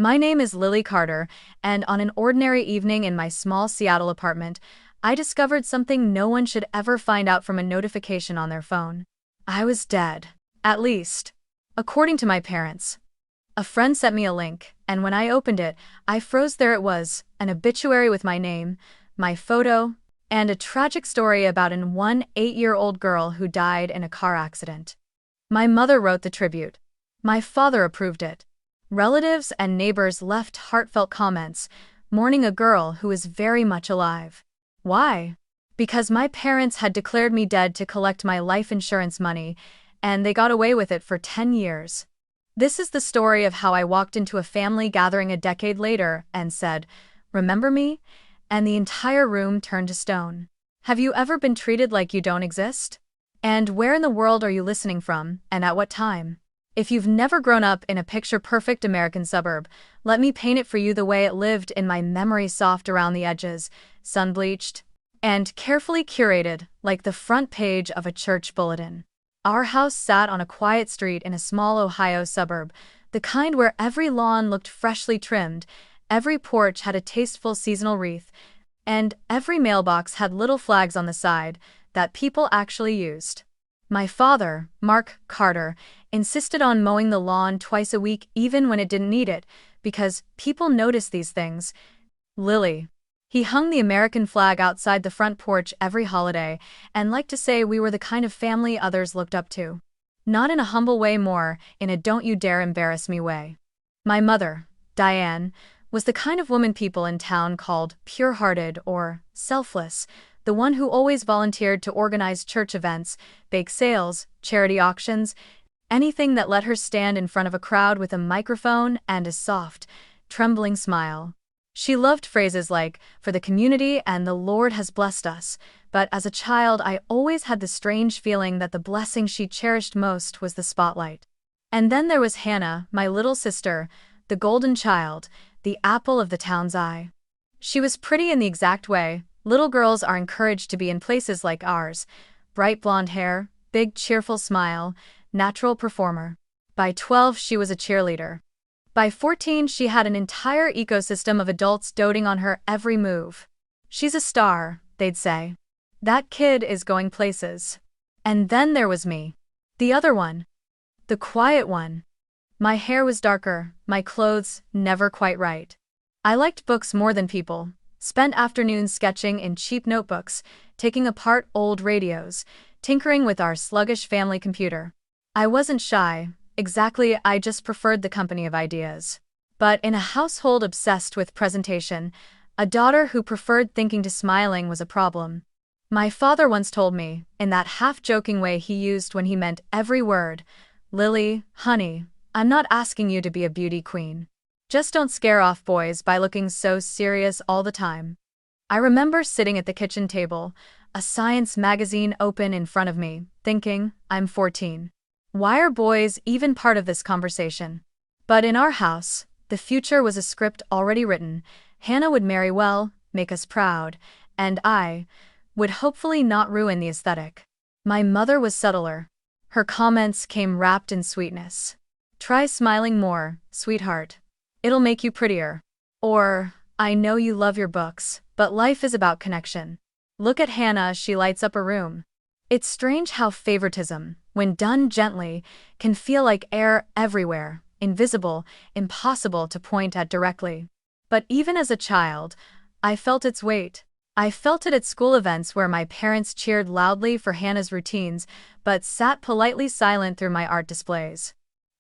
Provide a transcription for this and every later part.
My name is Lily Carter, and on an ordinary evening in my small Seattle apartment, I discovered something no one should ever find out from a notification on their phone. I was dead. At least, according to my parents. A friend sent me a link, and when I opened it, I froze. There it was, an obituary with my name, my photo, and a tragic story about an 8-year-old girl who died in a car accident. My mother wrote the tribute. My father approved it. Relatives and neighbors left heartfelt comments, mourning a girl who is very much alive. Why? Because my parents had declared me dead to collect my life insurance money, and they got away with it for 10 years. This is the story of how I walked into a family gathering a decade later and said, "Remember me?" And the entire room turned to stone. Have you ever been treated like you don't exist? And where in the world are you listening from, and at what time? If you've never grown up in a picture-perfect American suburb, let me paint it for you the way it lived in my memory: soft around the edges, sun-bleached, and carefully curated, like the front page of a church bulletin. Our house sat on a quiet street in a small Ohio suburb, the kind where every lawn looked freshly trimmed, every porch had a tasteful seasonal wreath, and every mailbox had little flags on the side that people actually used. My father, Mark Carter, insisted on mowing the lawn twice a week even when it didn't need it, because people notice these things. Lily. He hung the American flag outside the front porch every holiday and liked to say we were the kind of family others looked up to. Not in a humble way, more in a don't you dare embarrass me way. My mother, Diane, was the kind of woman people in town called pure-hearted or selfless, the one who always volunteered to organize church events, bake sales, charity auctions, anything that let her stand in front of a crowd with a microphone and a soft, trembling smile. She loved phrases like, "for the community" and "the Lord has blessed us," but as a child I always had the strange feeling that the blessing she cherished most was the spotlight. And then there was Hannah, my little sister, the golden child, the apple of the town's eye. She was pretty in the exact way little girls are encouraged to be in places like ours: bright blonde hair, big cheerful smile, natural performer. By 12 she was a cheerleader. By 14 she had an entire ecosystem of adults doting on her every move. "She's a star," they'd say. "That kid is going places." And then there was me. The other one. The quiet one. My hair was darker, my clothes never quite right. I liked books more than people. Spent afternoons sketching in cheap notebooks, taking apart old radios, tinkering with our sluggish family computer. I wasn't shy, exactly, I just preferred the company of ideas. But in a household obsessed with presentation, a daughter who preferred thinking to smiling was a problem. My father once told me, in that half-joking way he used when he meant every word, "Lily, honey, I'm not asking you to be a beauty queen. Just don't scare off boys by looking so serious all the time." I remember sitting at the kitchen table, a science magazine open in front of me, thinking, I'm 14. Why are boys even part of this conversation? But in our house, the future was a script already written. Hannah would marry well, make us proud, and I would hopefully not ruin the aesthetic. My mother was subtler. Her comments came wrapped in sweetness. "Try smiling more, sweetheart. It'll make you prettier." Or, "I know you love your books, but life is about connection. Look at Hannah, she lights up a room." It's strange how favoritism, when done gently, can feel like air everywhere, invisible, impossible to point at directly. But even as a child, I felt its weight. I felt it at school events where my parents cheered loudly for Hannah's routines, but sat politely silent through my art displays.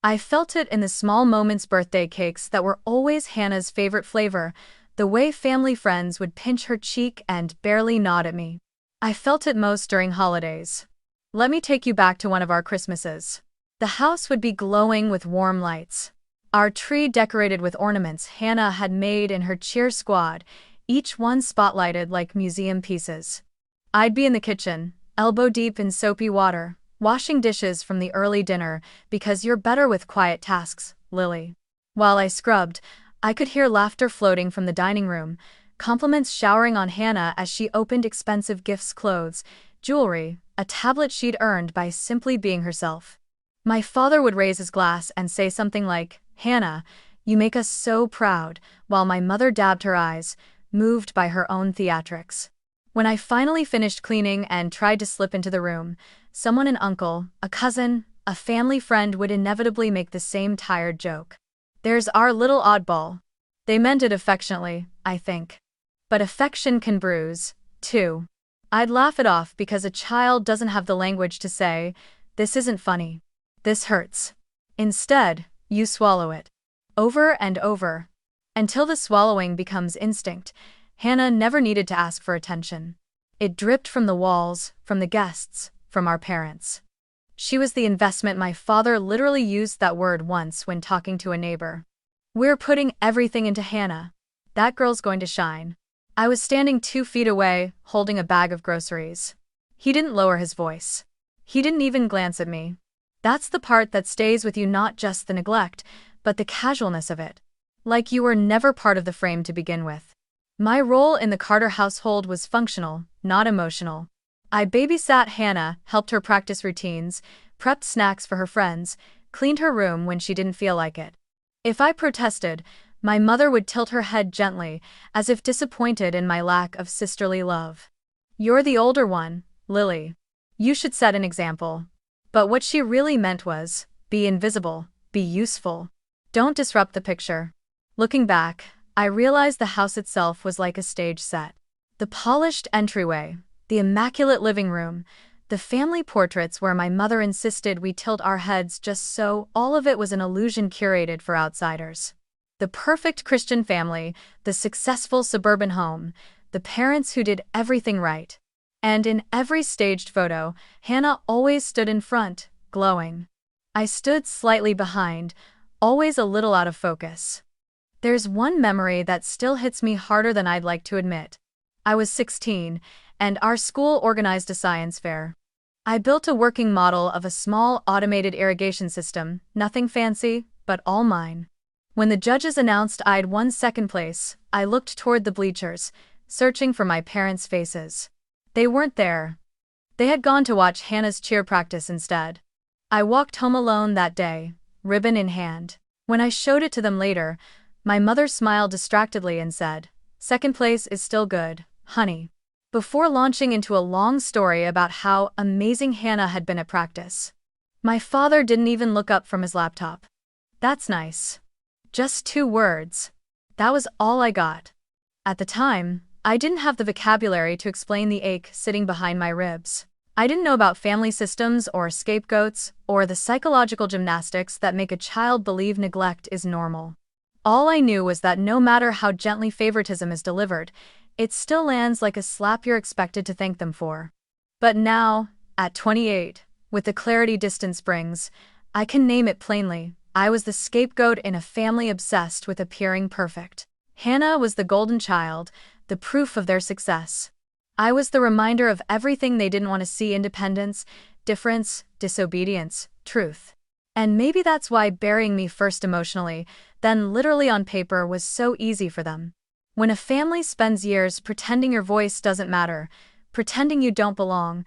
I felt it in the small moments: birthday cakes that were always Hannah's favorite flavor, the way family friends would pinch her cheek and barely nod at me. I felt it most during holidays. Let me take you back to one of our Christmases. The house would be glowing with warm lights. Our tree decorated with ornaments Hannah had made in her cheer squad, each one spotlighted like museum pieces. I'd be in the kitchen, elbow deep in soapy water, washing dishes from the early dinner, because you're better with quiet tasks, Lily. While I scrubbed, I could hear laughter floating from the dining room, compliments showering on Hannah as she opened expensive gifts: clothes, jewelry, a tablet she'd earned by simply being herself. My father would raise his glass and say something like, "Hannah, You make us so proud," while my mother dabbed her eyes, moved by her own theatrics. When I finally finished cleaning and tried to slip into the room, someone, an uncle, a cousin, a family friend, would inevitably make the same tired joke. "There's our little oddball." They meant it affectionately, I think. But affection can bruise, too. I'd laugh it off because a child doesn't have the language to say, "This isn't funny. This hurts." Instead, you swallow it. Over and over. Until the swallowing becomes instinct. Hannah never needed to ask for attention. It dripped from the walls, from the guests, from our parents. She was the investment. My father literally used that word once when talking to a neighbor. "We're putting everything into Hannah. That girl's going to shine." I was standing 2 feet away, holding a bag of groceries. He didn't lower his voice. He didn't even glance at me. That's the part that stays with you, not just the neglect, but the casualness of it. Like you were never part of the frame to begin with. My role in the Carter household was functional, not emotional. I babysat Hannah, helped her practice routines, prepped snacks for her friends, cleaned her room when she didn't feel like it. If I protested, my mother would tilt her head gently, as if disappointed in my lack of sisterly love. "You're the older one, Lily. You should set an example." But what she really meant was, be invisible, be useful. Don't disrupt the picture. Looking back, I realized the house itself was like a stage set. The polished entryway, the immaculate living room, the family portraits where my mother insisted we tilt our heads just so, all of it was an illusion curated for outsiders. The perfect Christian family, the successful suburban home, the parents who did everything right. And in every staged photo, Hannah always stood in front, glowing. I stood slightly behind, always a little out of focus. There's one memory that still hits me harder than I'd like to admit. I was 16, and our school organized a science fair. I built a working model of a small automated irrigation system, nothing fancy, but all mine. When the judges announced I'd won second place, I looked toward the bleachers, searching for my parents' faces. They weren't there. They had gone to watch Hannah's cheer practice instead. I walked home alone that day, ribbon in hand. When I showed it to them later, my mother smiled distractedly and said, "Second place is still good, honey." Before launching into a long story about how amazing Hannah had been at practice. My father didn't even look up from his laptop. "That's nice." Just 2 words. That was all I got. At the time, I didn't have the vocabulary to explain the ache sitting behind my ribs. I didn't know about family systems or scapegoats or the psychological gymnastics that make a child believe neglect is normal. All I knew was that no matter how gently favoritism is delivered, it still lands like a slap you're expected to thank them for. But now, at 28, with the clarity distance brings, I can name it plainly. I was the scapegoat in a family obsessed with appearing perfect. Hannah was the golden child, the proof of their success. I was the reminder of everything they didn't want to see: independence, difference, disobedience, truth. And maybe that's why burying me first emotionally, then literally on paper, was so easy for them. When a family spends years pretending your voice doesn't matter, pretending you don't belong,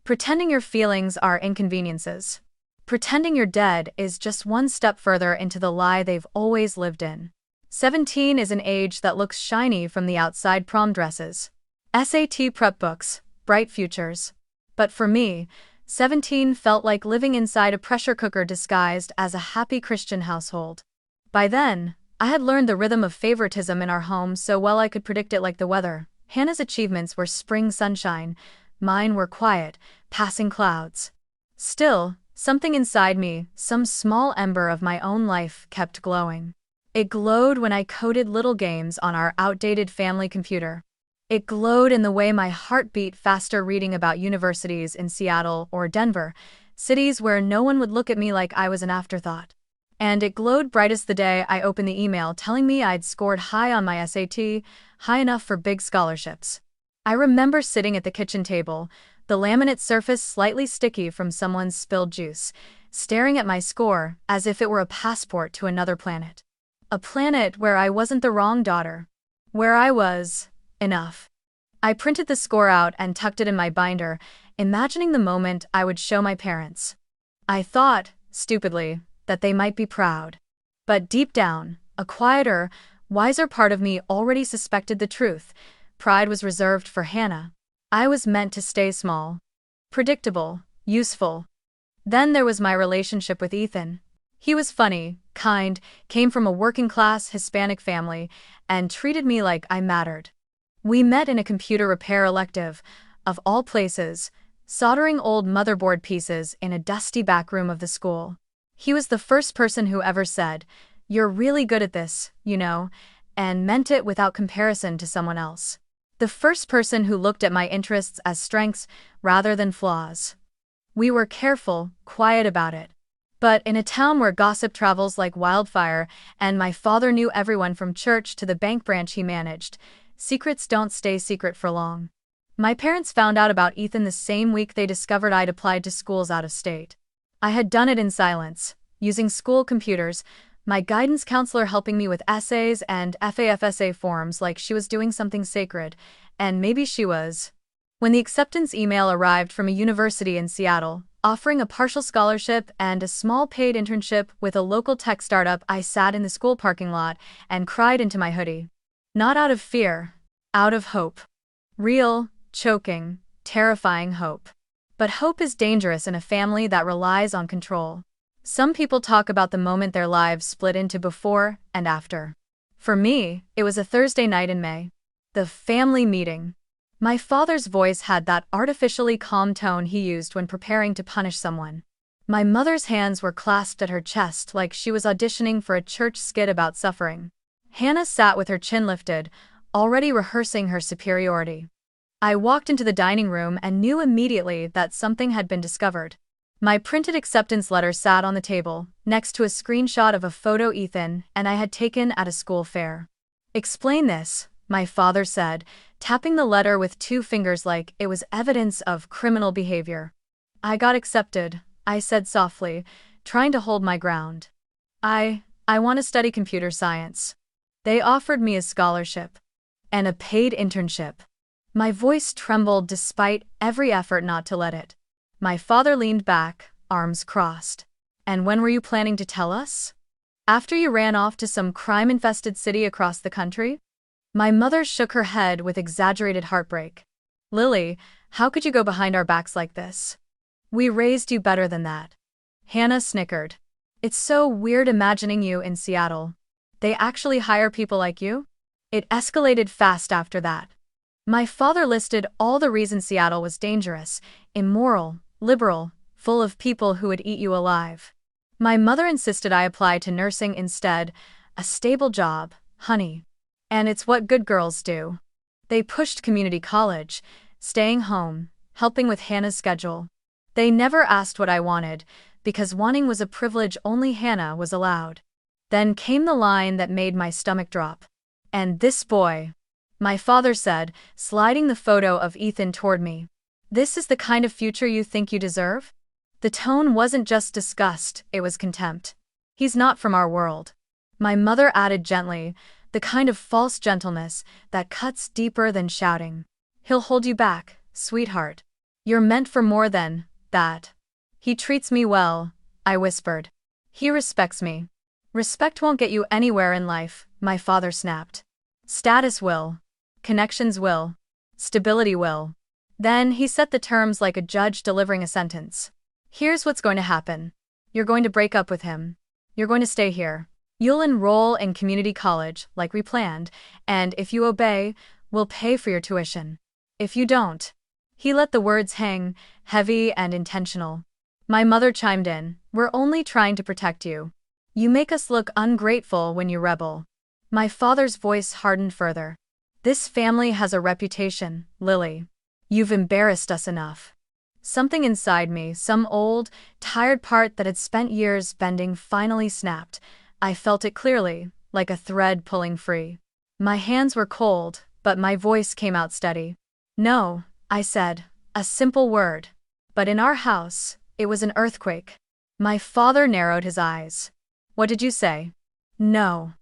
pretending your feelings are inconveniences, pretending you're dead is just one step further into the lie they've always lived in. 17 is an age that looks shiny from the outside: prom dresses, SAT prep books, bright futures. But for me, 17 felt like living inside a pressure cooker disguised as a happy Christian household. By then, I had learned the rhythm of favoritism in our home so well I could predict it like the weather. Hannah's achievements were spring sunshine, mine were quiet, passing clouds. Still, something inside me, some small ember of my own life, kept glowing. It glowed when I coded little games on our outdated family computer. It glowed in the way my heart beat faster reading about universities in Seattle or Denver, cities where no one would look at me like I was an afterthought. And it glowed brightest the day I opened the email telling me I'd scored high on my SAT, high enough for big scholarships. I remember sitting at the kitchen table, the laminate surface slightly sticky from someone's spilled juice, staring at my score as if it were a passport to another planet. A planet where I wasn't the wrong daughter. Where I was enough. I printed the score out and tucked it in my binder, imagining the moment I would show my parents. I thought, stupidly, that they might be proud. But deep down, A quieter, wiser part of me already suspected the truth. Pride was reserved for Hannah. I was meant to stay small, predictable, useful. Then there was my relationship with Ethan. He was funny, kind, came from a working-class Hispanic family, and treated me like I mattered. We met in a computer repair elective, of all places, soldering old motherboard pieces in a dusty back room of the school. He was the first person who ever said, "You're really good at this, you know," and meant it without comparison to someone else. The first person who looked at my interests as strengths rather than flaws. We were careful, quiet about it. But in a town where gossip travels like wildfire, and my father knew everyone from church to the bank branch he managed, secrets don't stay secret for long. My parents found out about Ethan the same week they discovered I'd applied to schools out of state. I had done it in silence, using school computers, my guidance counselor helping me with essays and FAFSA forms like she was doing something sacred, and maybe she was. When the acceptance email arrived from a university in Seattle, offering a partial scholarship and a small paid internship with a local tech startup, I sat in the school parking lot and cried into my hoodie. Not out of fear, out of hope. Real, choking, terrifying hope. But hope is dangerous in a family that relies on control. Some people talk about the moment their lives split into before and after. For me, it was a Thursday night in May. The family meeting. My father's voice had that artificially calm tone he used when preparing to punish someone. My mother's hands were clasped at her chest like she was auditioning for a church skit about suffering. Hannah sat with her chin lifted, already rehearsing her superiority. I walked into the dining room and knew immediately that something had been discovered. My printed acceptance letter sat on the table, next to a screenshot of a photo Ethan and I had taken at a school fair. "Explain this," my father said, tapping the letter with 2 fingers like it was evidence of criminal behavior. "I got accepted," I said softly, trying to hold my ground. I want to study computer science. They offered me a scholarship. And a paid internship." My voice trembled despite every effort not to let it. My father leaned back, arms crossed. "And when were you planning to tell us? After you ran off to some crime-infested city across the country?" My mother shook her head with exaggerated heartbreak. "Lily, how could you go behind our backs like this? We raised you better than that." Hannah snickered. "It's so weird imagining you in Seattle. They actually hire people like you?" It escalated fast after that. My father listed all the reasons Seattle was dangerous, immoral, liberal, full of people who would eat you alive. My mother insisted I apply to nursing instead, a stable job, honey. And it's what good girls do. They pushed community college, staying home, helping with Hannah's schedule. They never asked what I wanted, because wanting was a privilege only Hannah was allowed. Then came the line that made my stomach drop. "And this boy," my father said, sliding the photo of Ethan toward me. "This is the kind of future you think you deserve?" The tone wasn't just disgust, it was contempt. "He's not from our world." My mother added gently, the kind of false gentleness that cuts deeper than shouting. "He'll hold you back, sweetheart. You're meant for more than that." "He treats me well," I whispered. "He respects me." "Respect won't get you anywhere in life," my father snapped. "Status will. Connections will. Stability will." Then he set the terms like a judge delivering a sentence. "Here's what's going to happen. You're going to break up with him. You're going to stay here. You'll enroll in community college, like we planned, and if you obey, we'll pay for your tuition. If you don't." He let the words hang, heavy and intentional. My mother chimed in, "We're only trying to protect you. You make us look ungrateful when you rebel." My father's voice hardened further. "This family has a reputation, Lily. You've embarrassed us enough." Something inside me, some old, tired part that had spent years bending, finally snapped. I felt it clearly, like a thread pulling free. My hands were cold, but my voice came out steady. "No," I said, a simple word. But in our house, it was an earthquake. My father narrowed his eyes. "What did you say?" "No."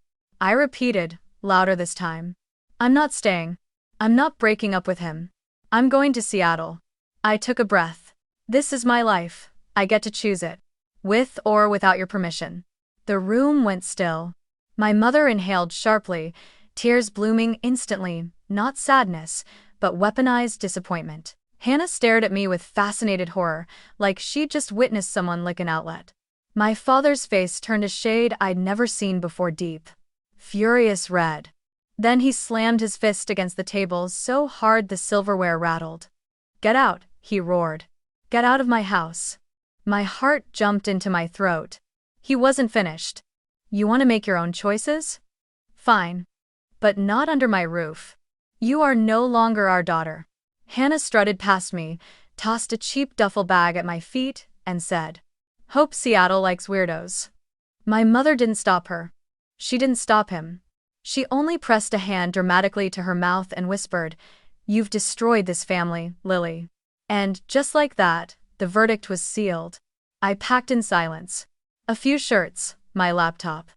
I repeated, louder this time. "I'm not staying. I'm not breaking up with him. I'm going to Seattle." I took a breath. "This is my life. I get to choose it. With or without your permission." The room went still. My mother inhaled sharply, tears blooming instantly, not sadness, but weaponized disappointment. Hannah stared at me with fascinated horror, like she'd just witnessed someone lick an outlet. My father's face turned a shade I'd never seen before, deep, furious red. Then he slammed his fist against the table so hard the silverware rattled. "Get out," he roared. "Get out of my house." My heart jumped into my throat. He wasn't finished. "You want to make your own choices? Fine. But not under my roof. You are no longer our daughter." Hannah strutted past me, tossed a cheap duffel bag at my feet, and said, "Hope Seattle likes weirdos." My mother didn't stop her. She didn't stop him. She only pressed a hand dramatically to her mouth and whispered, "You've destroyed this family, Lily." And, just like that, the verdict was sealed. I packed in silence. A few shirts, my laptop,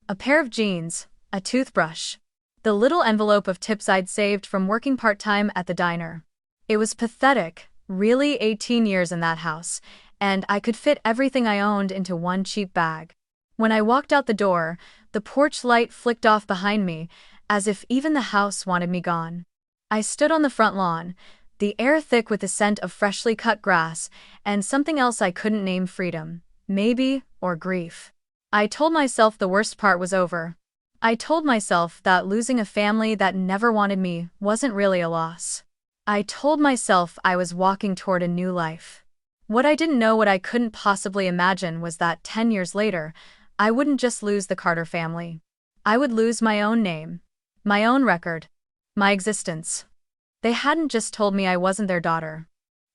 a pair of jeans, a toothbrush, the little envelope of tips I'd saved from working part-time at the diner. It was pathetic, really 18 years in that house, and I could fit everything I owned into one cheap bag. When I walked out the door, the porch light flicked off behind me, as if even the house wanted me gone. I stood on the front lawn, the air thick with the scent of freshly cut grass, and something else I couldn't name: freedom, maybe, or grief. I told myself the worst part was over. I told myself that losing a family that never wanted me wasn't really a loss. I told myself I was walking toward a new life. What I didn't know, what I couldn't possibly imagine, was that 10 years later, I wouldn't just lose the Carter family. I would lose my own name, my own record, my existence. They hadn't just told me I wasn't their daughter.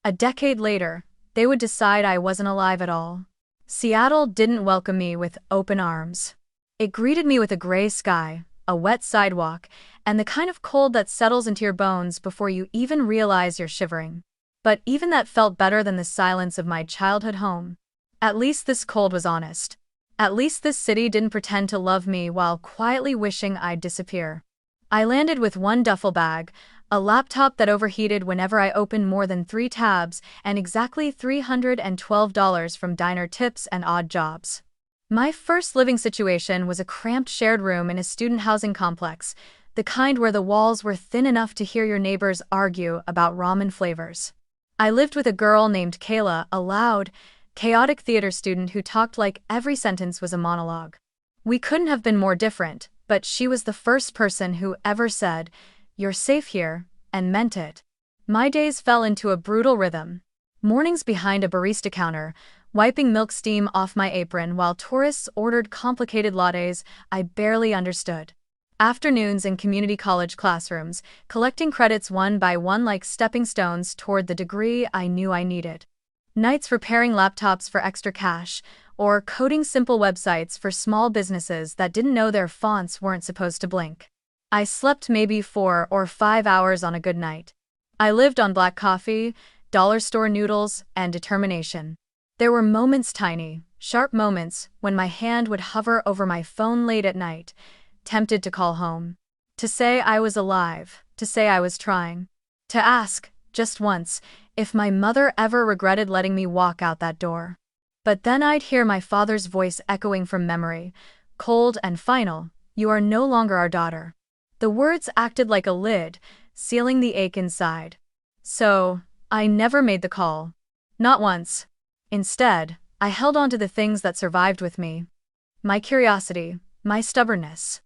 A decade later, they would decide I wasn't alive at all. Seattle didn't welcome me with open arms. It greeted me with a gray sky, a wet sidewalk, and the kind of cold that settles into your bones before you even realize you're shivering. But even that felt better than the silence of my childhood home. At least this cold was honest. At least this city didn't pretend to love me while quietly wishing I'd disappear. I landed with one duffel bag, a laptop that overheated whenever I opened more than 3 tabs, and exactly $312 from diner tips and odd jobs. My first living situation was a cramped shared room in a student housing complex, the kind where the walls were thin enough to hear your neighbors argue about ramen flavors. I lived with a girl named Kayla, a loud, chaotic theater student who talked like every sentence was a monologue. We couldn't have been more different, but she was the first person who ever said, "You're safe here," and meant it. My days fell into a brutal rhythm. Mornings behind a barista counter, wiping milk steam off my apron while tourists ordered complicated lattes I barely understood. Afternoons in community college classrooms, collecting credits one by one like stepping stones toward the degree I knew I needed. Nights repairing laptops for extra cash, or coding simple websites for small businesses that didn't know their fonts weren't supposed to blink. I slept maybe 4 or 5 hours on a good night. I lived on black coffee, dollar store noodles, and determination. There were moments, tiny, sharp moments, when my hand would hover over my phone late at night, tempted to call home. To say I was alive, to say I was trying. To ask, just once, if my mother ever regretted letting me walk out that door. But then I'd hear my father's voice echoing from memory, cold and final, "You are no longer our daughter." The words acted like a lid, sealing the ache inside. So, I never made the call. Not once. Instead, I held on to the things that survived with me. My curiosity, my stubbornness.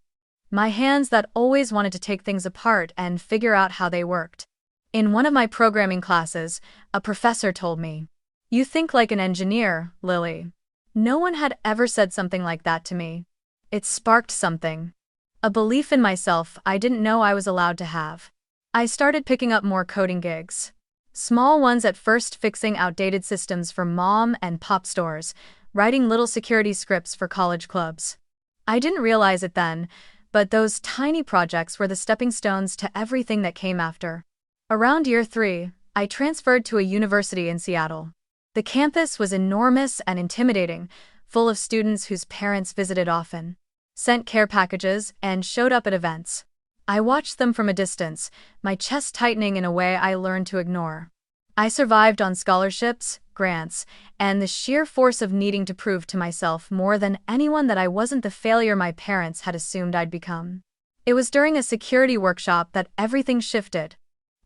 My hands that always wanted to take things apart and figure out how they worked. In one of my programming classes, a professor told me, "You think like an engineer, Lily." No one had ever said something like that to me. It sparked something. A belief in myself I didn't know I was allowed to have. I started picking up more coding gigs. Small ones at first, fixing outdated systems for mom and pop stores, writing little security scripts for college clubs. I didn't realize it then, but those tiny projects were the stepping stones to everything that came after. Around year 3, I transferred to a university in Seattle. The campus was enormous and intimidating, full of students whose parents visited often, sent care packages, and showed up at events. I watched them from a distance, my chest tightening in a way I learned to ignore. I survived on scholarships, grants, and the sheer force of needing to prove to myself more than anyone that I wasn't the failure my parents had assumed I'd become. It was during a security workshop that everything shifted.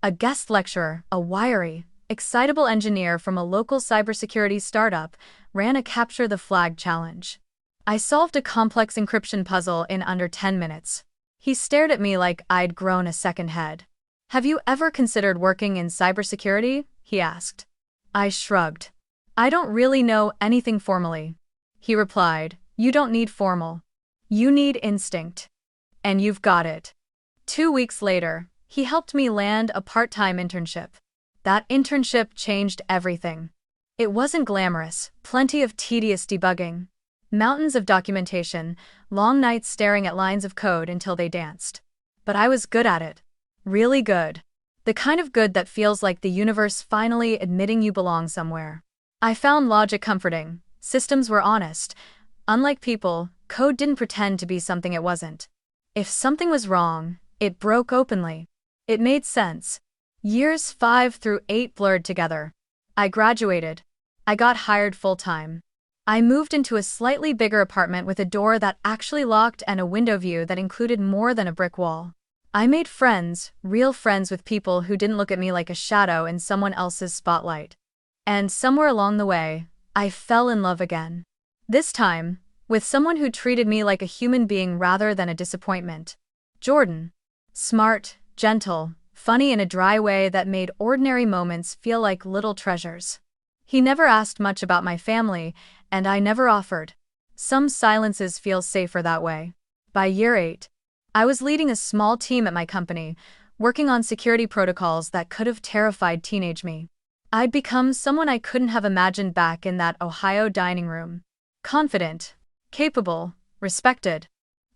A guest lecturer, a wiry, excitable engineer from a local cybersecurity startup, ran a capture the flag challenge. I solved a complex encryption puzzle in under 10 minutes. He stared at me like I'd grown a second head. "Have you ever considered working in cybersecurity?" he asked. I shrugged. "I don't really know anything formally." He replied, "You don't need formal. You need instinct. And you've got it." 2 weeks later, he helped me land a part-time internship. That internship changed everything. It wasn't glamorous, plenty of tedious debugging, mountains of documentation, long nights staring at lines of code until they danced. But I was good at it. Really good. The kind of good that feels like the universe finally admitting you belong somewhere. I found logic comforting. Systems were honest. Unlike people, code didn't pretend to be something it wasn't. If something was wrong, it broke openly. It made sense. Years 5 through 8 blurred together. I graduated. I got hired full-time. I moved into a slightly bigger apartment with a door that actually locked and a window view that included more than a brick wall. I made friends, real friends with people who didn't look at me like a shadow in someone else's spotlight. And somewhere along the way, I fell in love again. This time, with someone who treated me like a human being rather than a disappointment. Jordan. Smart, gentle, funny in a dry way that made ordinary moments feel like little treasures. He never asked much about my family, and I never offered. Some silences feel safer that way. By year 8, I was leading a small team at my company, working on security protocols that could have terrified teenage me. I'd become someone I couldn't have imagined back in that Ohio dining room. Confident, capable, respected.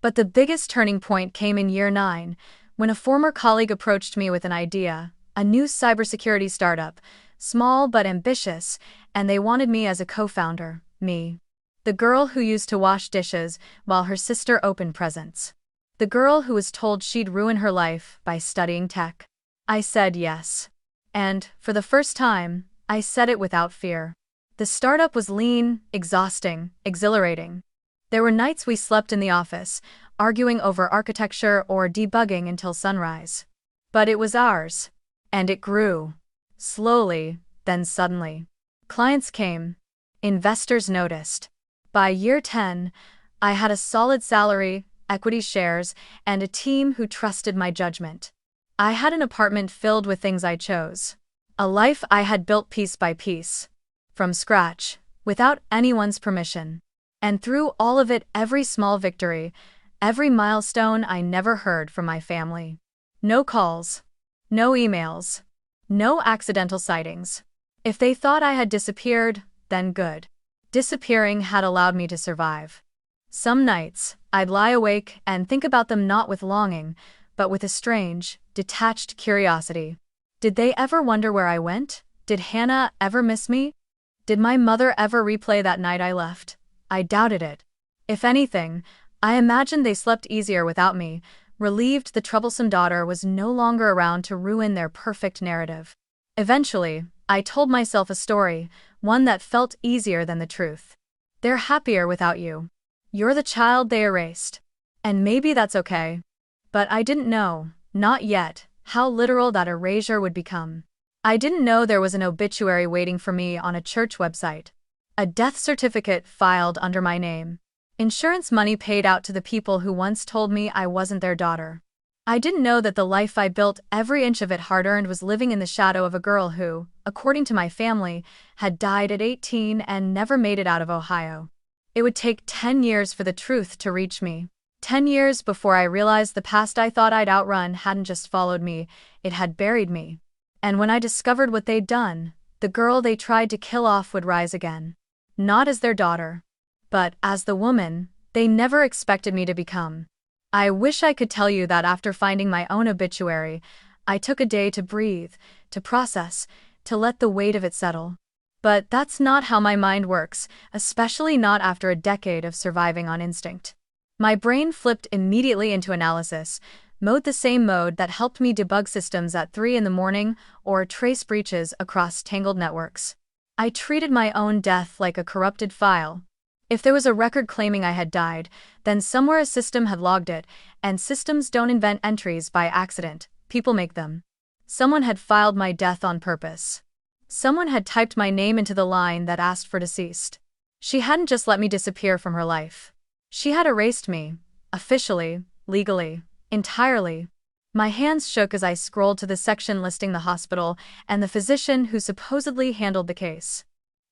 But the biggest turning point came in year 9, when a former colleague approached me with an idea, a new cybersecurity startup, small but ambitious, and they wanted me as a co-founder, me. The girl who used to wash dishes while her sister opened presents. The girl who was told she'd ruin her life by studying tech. I said yes. And, for the first time, I said it without fear. The startup was lean, exhausting, exhilarating. There were nights we slept in the office, arguing over architecture or debugging until sunrise. But it was ours. And it grew. Slowly, then suddenly. Clients came. Investors noticed. By year 10, I had a solid salary, equity shares, and a team who trusted my judgment. I had an apartment filled with things I chose. A life I had built piece by piece. From scratch, without anyone's permission. And through all of it, every small victory, every milestone, I never heard from my family. No calls. No emails. No accidental sightings. If they thought I had disappeared, then good. Disappearing had allowed me to survive. Some nights, I'd lie awake and think about them not with longing, but with a strange, detached curiosity. Did they ever wonder where I went? Did Hannah ever miss me? Did my mother ever replay that night I left? I doubted it. If anything, I imagined they slept easier without me, relieved the troublesome daughter was no longer around to ruin their perfect narrative. Eventually, I told myself a story, one that felt easier than the truth. They're happier without you. You're the child they erased. And maybe that's okay. But I didn't know, not yet, how literal that erasure would become. I didn't know there was an obituary waiting for me on a church website. A death certificate filed under my name. Insurance money paid out to the people who once told me I wasn't their daughter. I didn't know that the life I built, every inch of it hard-earned, was living in the shadow of a girl who, according to my family, had died at 18 and never made it out of Ohio. It would take 10 years for the truth to reach me. 10 years before I realized the past I thought I'd outrun hadn't just followed me, it had buried me. And when I discovered what they'd done, the girl they tried to kill off would rise again. Not as their daughter, but as the woman they never expected me to become. I wish I could tell you that after finding my own obituary, I took a day to breathe, to process, to let the weight of it settle. But that's not how my mind works, especially not after a decade of surviving on instinct. My brain flipped immediately into analysis, mode the same mode that helped me debug systems at 3 in the morning or trace breaches across tangled networks. I treated my own death like a corrupted file. If there was a record claiming I had died, then somewhere a system had logged it, and systems don't invent entries by accident, people make them. Someone had filed my death on purpose. Someone had typed my name into the line that asked for deceased. She hadn't just let me disappear from her life. She had erased me, officially, legally, entirely. My hands shook as I scrolled to the section listing the hospital and the physician who supposedly handled the case.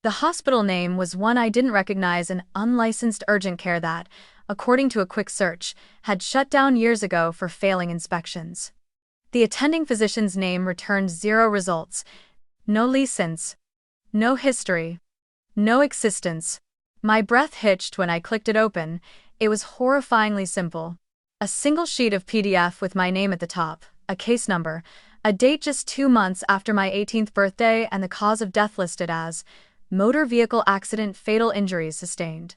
The hospital name was one I didn't recognize, an unlicensed urgent care that, according to a quick search, had shut down years ago for failing inspections. The attending physician's name returned 0 results. No license. No history. No existence. My breath hitched when I clicked it open. It was horrifyingly simple. A single sheet of PDF with my name at the top, a case number, a date just 2 months after my 18th birthday, and the cause of death listed as motor vehicle accident, fatal injuries sustained.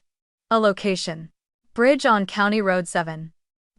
A location: Bridge on County Road 7.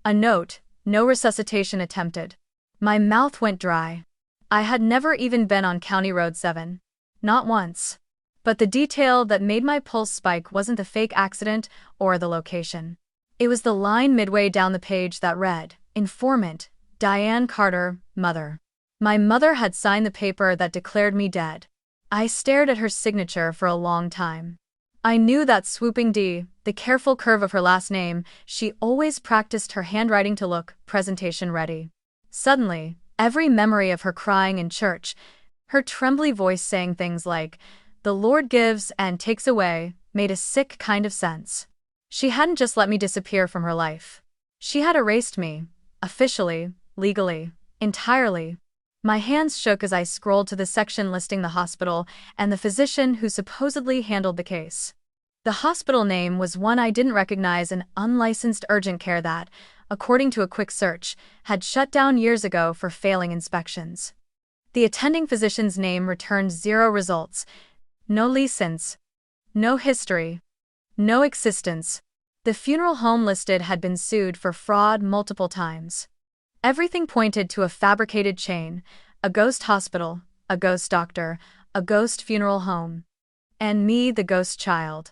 A note: no resuscitation attempted. My mouth went dry. I had never even been on County Road 7. Not once. But the detail that made my pulse spike wasn't the fake accident or the location. It was the line midway down the page that read, "Informant, Diane Carter, mother." My mother had signed the paper that declared me dead. I stared at her signature for a long time. I knew that swooping D, the careful curve of her last name. She always practiced her handwriting to look presentation ready. Suddenly, every memory of her crying in church, her trembly voice saying things like, "The Lord gives and takes away," made a sick kind of sense. She hadn't just let me disappear from her life. She had erased me, officially, legally, entirely. My hands shook as I scrolled to the section listing the hospital and the physician who supposedly handled the case. The hospital name was one I didn't recognize, an unlicensed urgent care that, according to a quick search, had shut down years ago for failing inspections. The attending physician's name returned 0 results. No license. No history. No existence. The funeral home listed had been sued for fraud multiple times. Everything pointed to a fabricated chain: a ghost hospital, a ghost doctor, a ghost funeral home. And me, the ghost child.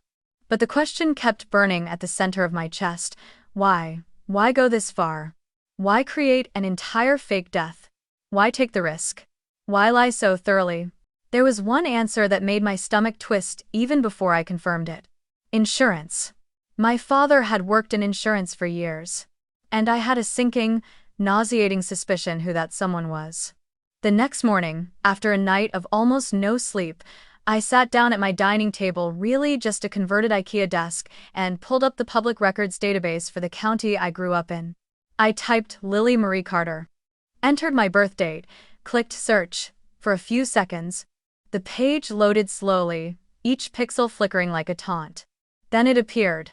But the question kept burning at the center of my chest: why? Why go this far? Why create an entire fake death? Why take the risk? Why lie so thoroughly? There was one answer that made my stomach twist even before I confirmed it. Insurance. My father had worked in insurance for years. And I had a sinking, nauseating suspicion who that someone was. The next morning, after a night of almost no sleep, I sat down at my dining table, really just a converted IKEA desk, and pulled up the public records database for the county I grew up in. I typed Lily Marie Carter, entered my birth date, clicked search. For a few seconds, the page loaded slowly, each pixel flickering like a taunt. Then it appeared.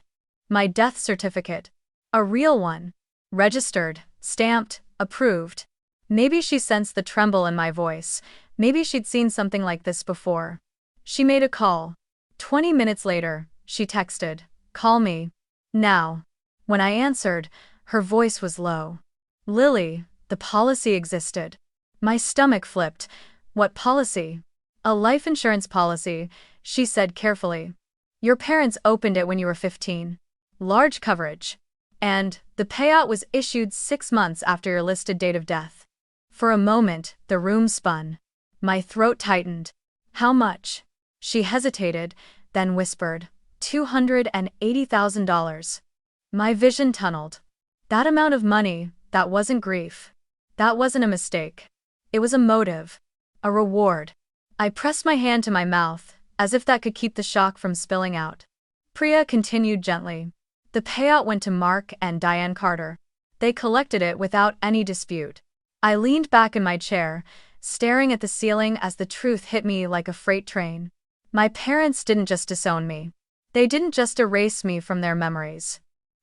My death certificate. A real one. Registered, stamped, approved. Maybe she sensed the tremble in my voice. Maybe she'd seen something like this before. She made a call. 20 minutes later, she texted, "Call me. Now." When I answered, her voice was low. "Lily, the policy existed." My stomach flipped. "What policy?" "A life insurance policy," she said carefully. "Your parents opened it when you were 15. Large coverage. And the payout was issued 6 months after your listed date of death." For a moment, the room spun. My throat tightened. "How much?" She hesitated, then whispered, $280,000. My vision tunneled. That amount of money, that wasn't grief. That wasn't a mistake. It was a motive. A reward. I pressed my hand to my mouth, as if that could keep the shock from spilling out. Priya continued gently. "The payout went to Mark and Diane Carter. They collected it without any dispute." I leaned back in my chair, staring at the ceiling as the truth hit me like a freight train. My parents didn't just disown me. They didn't just erase me from their memories.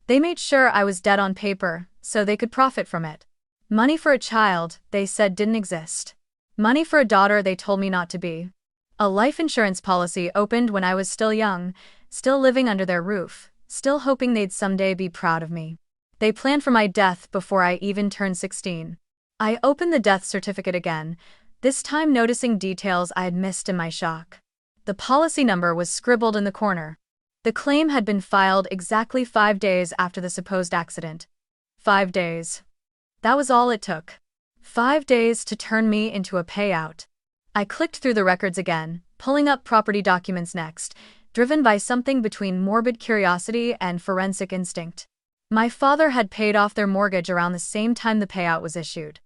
They made sure I was dead on paper, so they could profit from it. Money for a child, they said, didn't exist. Money for a daughter they told me not to be. A life insurance policy opened when I was still young, still living under their roof, still hoping they'd someday be proud of me. They planned for my death before I even turned 16. I opened the death certificate again, this time noticing details I had missed in my shock. The policy number was scribbled in the corner. The claim had been filed exactly 5 days after the supposed accident. 5 days. That was all it took. 5 days to turn me into a payout. I clicked through the records again, pulling up property documents next, driven by something between morbid curiosity and forensic instinct. My father had paid off their mortgage around the same time the payout was issued.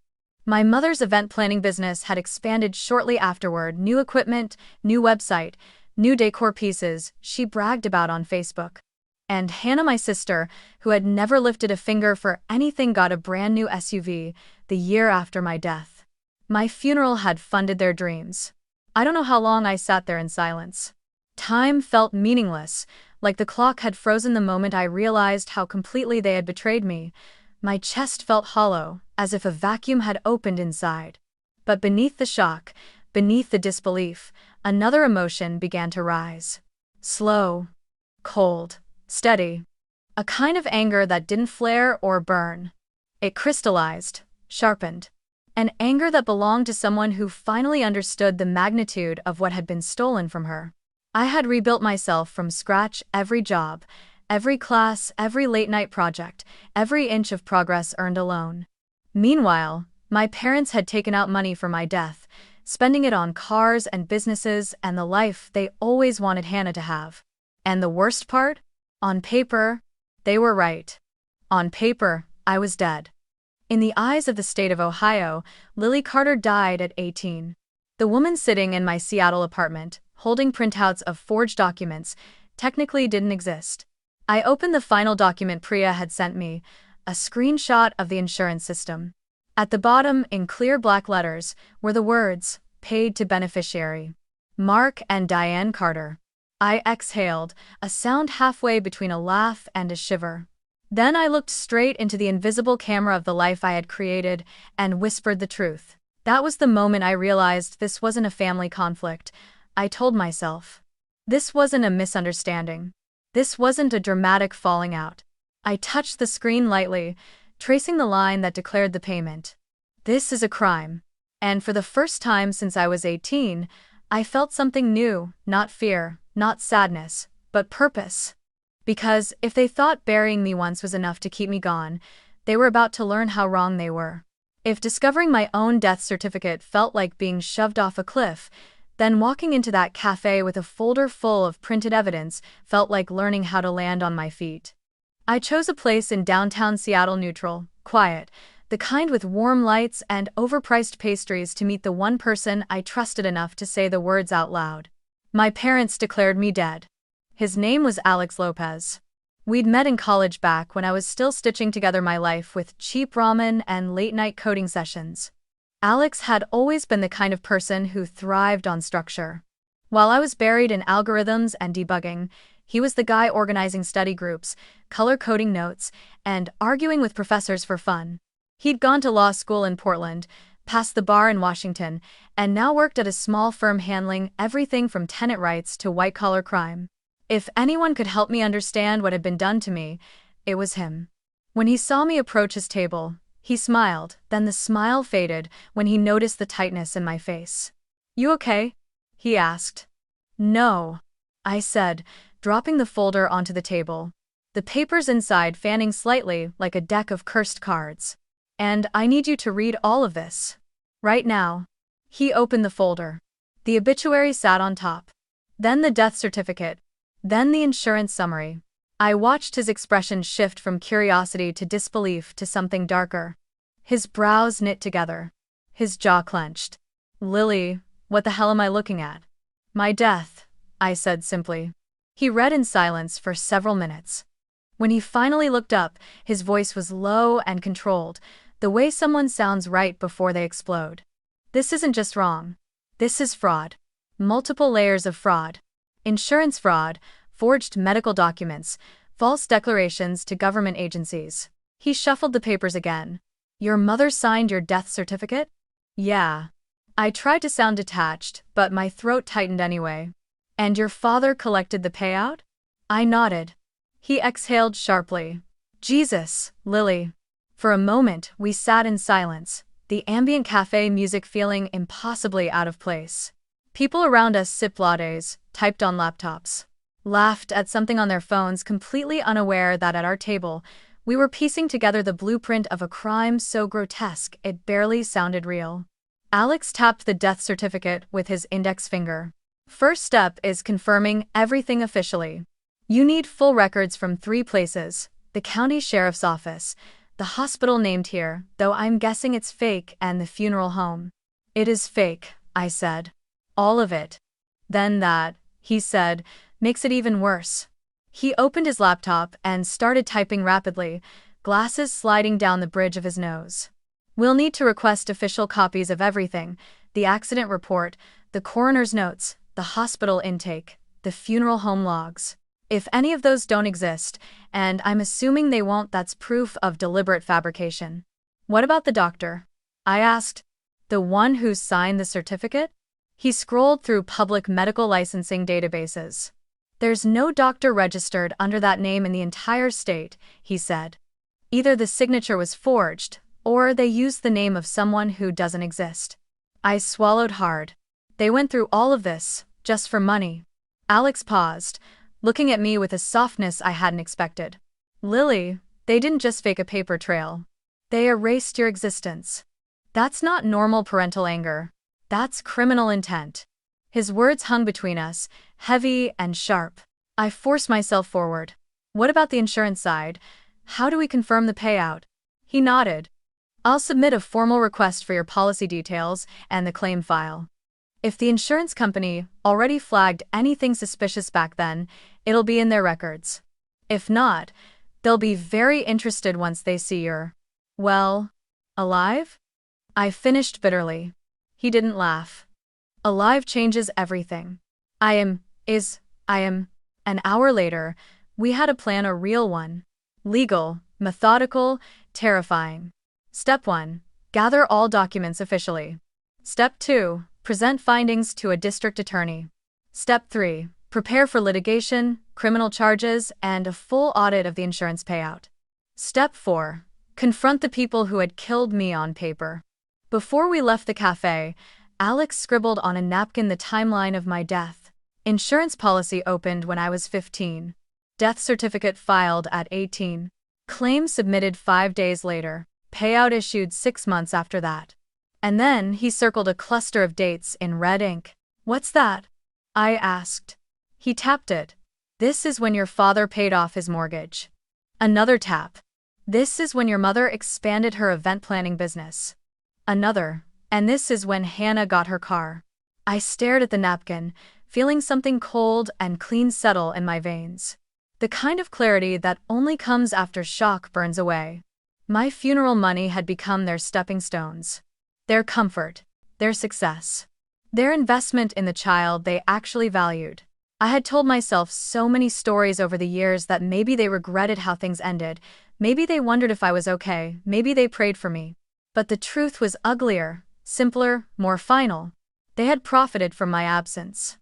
My mother's event planning business had expanded shortly afterward, new equipment, new website, new decor pieces she bragged about on Facebook. And Hannah, my sister, who had never lifted a finger for anything, got a brand new SUV the year after my death. My funeral had funded their dreams. I don't know how long I sat there in silence. Time felt meaningless, like the clock had frozen the moment I realized how completely they had betrayed me. My chest felt hollow, as if a vacuum had opened inside. But beneath the shock, beneath the disbelief, another emotion began to rise. Slow, cold, steady. A kind of anger that didn't flare or burn. It crystallized, sharpened. An anger that belonged to someone who finally understood the magnitude of what had been stolen from her. I had rebuilt myself from scratch, every job, every class, every late-night project, every inch of progress earned alone. Meanwhile, my parents had taken out money for my death, spending it on cars and businesses and the life they always wanted Hannah to have. And the worst part? On paper, they were right. On paper, I was dead. In the eyes of the state of Ohio, Lily Carter died at 18. The woman sitting in my Seattle apartment, holding printouts of forged documents, technically didn't exist. I opened the final document Priya had sent me, a screenshot of the insurance system. At the bottom, in clear black letters, were the words, "Paid to beneficiary. Mark and Diane Carter." I exhaled, a sound halfway between a laugh and a shiver. Then I looked straight into the invisible camera of the life I had created and whispered the truth. That was the moment I realized this wasn't a family conflict, I told myself. This wasn't a misunderstanding. This wasn't a dramatic falling out. I touched the screen lightly, tracing the line that declared the payment. This is a crime. And for the first time since I was 18, I felt something new, not fear, not sadness, but purpose. Because if they thought burying me once was enough to keep me gone, they were about to learn how wrong they were. If discovering my own death certificate felt like being shoved off a cliff, then walking into that cafe with a folder full of printed evidence felt like learning how to land on my feet. I chose a place in downtown Seattle, neutral, quiet, the kind with warm lights and overpriced pastries to meet the one person I trusted enough to say the words out loud. My parents declared me dead. His name was Alex Lopez. We'd met in college back when I was still stitching together my life with cheap ramen and late-night coding sessions. Alex had always been the kind of person who thrived on structure. While I was buried in algorithms and debugging, he was the guy organizing study groups, color-coding notes, and arguing with professors for fun. He'd gone to law school in Portland, passed the bar in Washington, and now worked at a small firm handling everything from tenant rights to white-collar crime. If anyone could help me understand what had been done to me, it was him. When he saw me approach his table, he smiled, then the smile faded when he noticed the tightness in my face. "You okay?" he asked. "No," I said, dropping the folder onto the table, the papers inside fanning slightly like a deck of cursed cards. "And I need you to read all of this. Right now." He opened the folder. The obituary sat on top. Then the death certificate. Then the insurance summary. I watched his expression shift from curiosity to disbelief to something darker. His brows knit together. His jaw clenched. "Lily, what the hell am I looking at?" "My death," I said simply. He read in silence for several minutes. When he finally looked up, his voice was low and controlled, the way someone sounds right before they explode. "This isn't just wrong. This is fraud. Multiple layers of fraud. Insurance fraud, forged medical documents, false declarations to government agencies." He shuffled the papers again. "Your mother signed your death certificate?" "Yeah." I tried to sound detached, but my throat tightened anyway. "And your father collected the payout?" I nodded. He exhaled sharply. Jesus, Lily. For a moment, we sat in silence, the ambient cafe music feeling impossibly out of place. People around us sipped lattes, typed on laptops, laughed at something on their phones, completely unaware that at our table, we were piecing together the blueprint of a crime so grotesque it barely sounded real. Alex tapped the death certificate with his index finger. First step is confirming everything officially. You need full records from 3 places: the county sheriff's office, the hospital named here, though I'm guessing it's fake, and the funeral home. It is fake, I said. All of it. Then that, he said, makes it even worse. He opened his laptop and started typing rapidly, glasses sliding down the bridge of his nose. We'll need to request official copies of everything: the accident report, the coroner's notes, the hospital intake, the funeral home logs. If any of those don't exist, and I'm assuming they won't, that's proof of deliberate fabrication. What about the doctor? I asked. The one who signed the certificate? He scrolled through public medical licensing databases. There's no doctor registered under that name in the entire state, he said. Either the signature was forged, or they used the name of someone who doesn't exist. I swallowed hard. They went through all of this, just for money. Alex paused, looking at me with a softness I hadn't expected. Lily, they didn't just fake a paper trail. They erased your existence. That's not normal parental anger. That's criminal intent. His words hung between us, heavy and sharp. I forced myself forward. What about the insurance side? How do we confirm the payout? He nodded. I'll submit a formal request for your policy details and the claim file. If the insurance company already flagged anything suspicious back then, it'll be in their records. If not, they'll be very interested once they see you're, well, alive? I finished bitterly. He didn't laugh. Alive changes everything. I am. An hour later, we had a plan, a real one. Legal, methodical, terrifying. Step 1. Gather all documents officially. Step 2. Present findings to a district attorney. Step 3. Prepare for litigation, criminal charges, and a full audit of the insurance payout. Step 4. Confront the people who had killed me on paper. Before we left the cafe, Alex scribbled on a napkin the timeline of my death. Insurance policy opened when I was 15. Death certificate filed at 18. Claim submitted 5 days later. Payout issued 6 months after that. And then he circled a cluster of dates in red ink. What's that? I asked. He tapped it. This is when your father paid off his mortgage. Another tap. This is when your mother expanded her event planning business. Another. And this is when Hannah got her car. I stared at the napkin, feeling something cold and clean settle in my veins. The kind of clarity that only comes after shock burns away. My funeral money had become their stepping stones. Their comfort. Their success. Their investment in the child they actually valued. I had told myself so many stories over the years that maybe they regretted how things ended, maybe they wondered if I was okay, maybe they prayed for me. But the truth was uglier, simpler, more final. They had profited from my absence.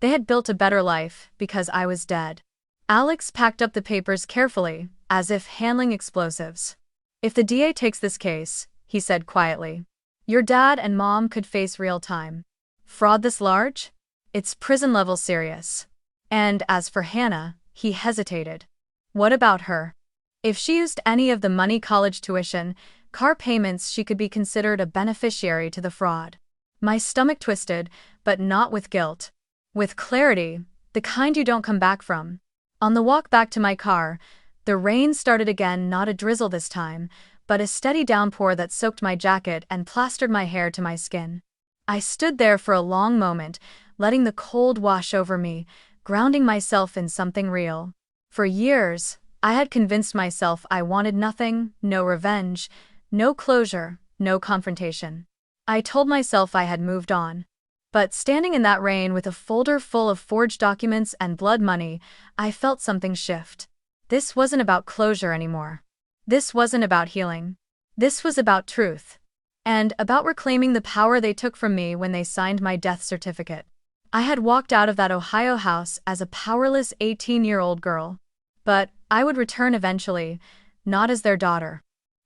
They had built a better life because I was dead. Alex packed up the papers carefully, as if handling explosives. If the DA takes this case, he said quietly, your dad and mom could face real time. Fraud this large? It's prison-level serious. And as for Hannah, he hesitated. What about her? If she used any of the money, college tuition, car payments, she could be considered a beneficiary to the fraud. My stomach twisted, but not with guilt. With clarity, the kind you don't come back from. On the walk back to my car, the rain started again, not a drizzle this time, but a steady downpour that soaked my jacket and plastered my hair to my skin. I stood there for a long moment, letting the cold wash over me, grounding myself in something real. For years, I had convinced myself I wanted nothing, no revenge, no closure, no confrontation. I told myself I had moved on. But standing in that rain with a folder full of forged documents and blood money, I felt something shift. This wasn't about closure anymore. This wasn't about healing. This was about truth. And about reclaiming the power they took from me when they signed my death certificate. I had walked out of that Ohio house as a powerless 18-year-old girl. But I would return eventually, not as their daughter,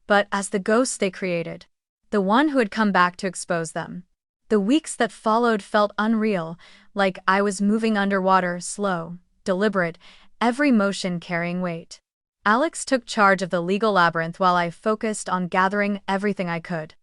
but as the ghost they created, the one who had come back to expose them. The weeks that followed felt unreal, like I was moving underwater, slow, deliberate, every motion carrying weight. Alex took charge of the legal labyrinth while I focused on gathering everything I could.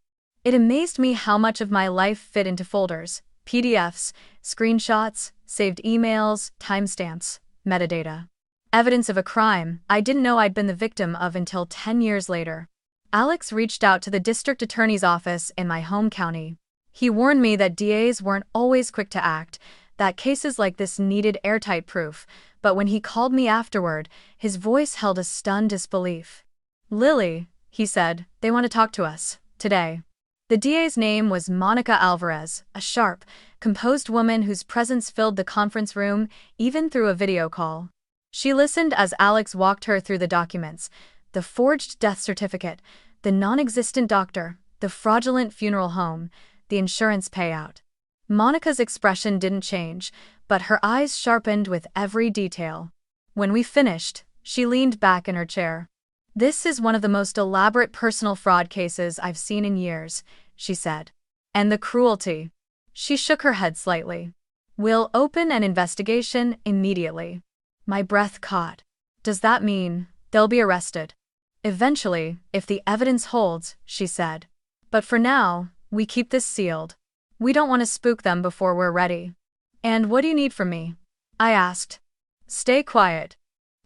It amazed me how much of my life fit into folders, PDFs, screenshots, saved emails, timestamps, metadata. Evidence of a crime I didn't know I'd been the victim of until 10 years later. Alex reached out to the district attorney's office in my home county. He warned me that DAs weren't always quick to act, that cases like this needed airtight proof, but when he called me afterward, his voice held a stunned disbelief. "Lily," he said, "they want to talk to us, today." The DA's name was Monica Alvarez, a sharp, composed woman whose presence filled the conference room, even through a video call. She listened as Alex walked her through the documents: the forged death certificate, the non-existent doctor, the fraudulent funeral home, the insurance payout. Monica's expression didn't change, but her eyes sharpened with every detail. When we finished, she leaned back in her chair. "This is one of the most elaborate personal fraud cases I've seen in years," she said. "And the cruelty." She shook her head slightly. "We'll open an investigation immediately." My breath caught. "Does that mean they'll be arrested?" "Eventually, if the evidence holds," she said. "But for now, we keep this sealed. We don't want to spook them before we're ready." "And what do you need from me?" I asked. "Stay quiet.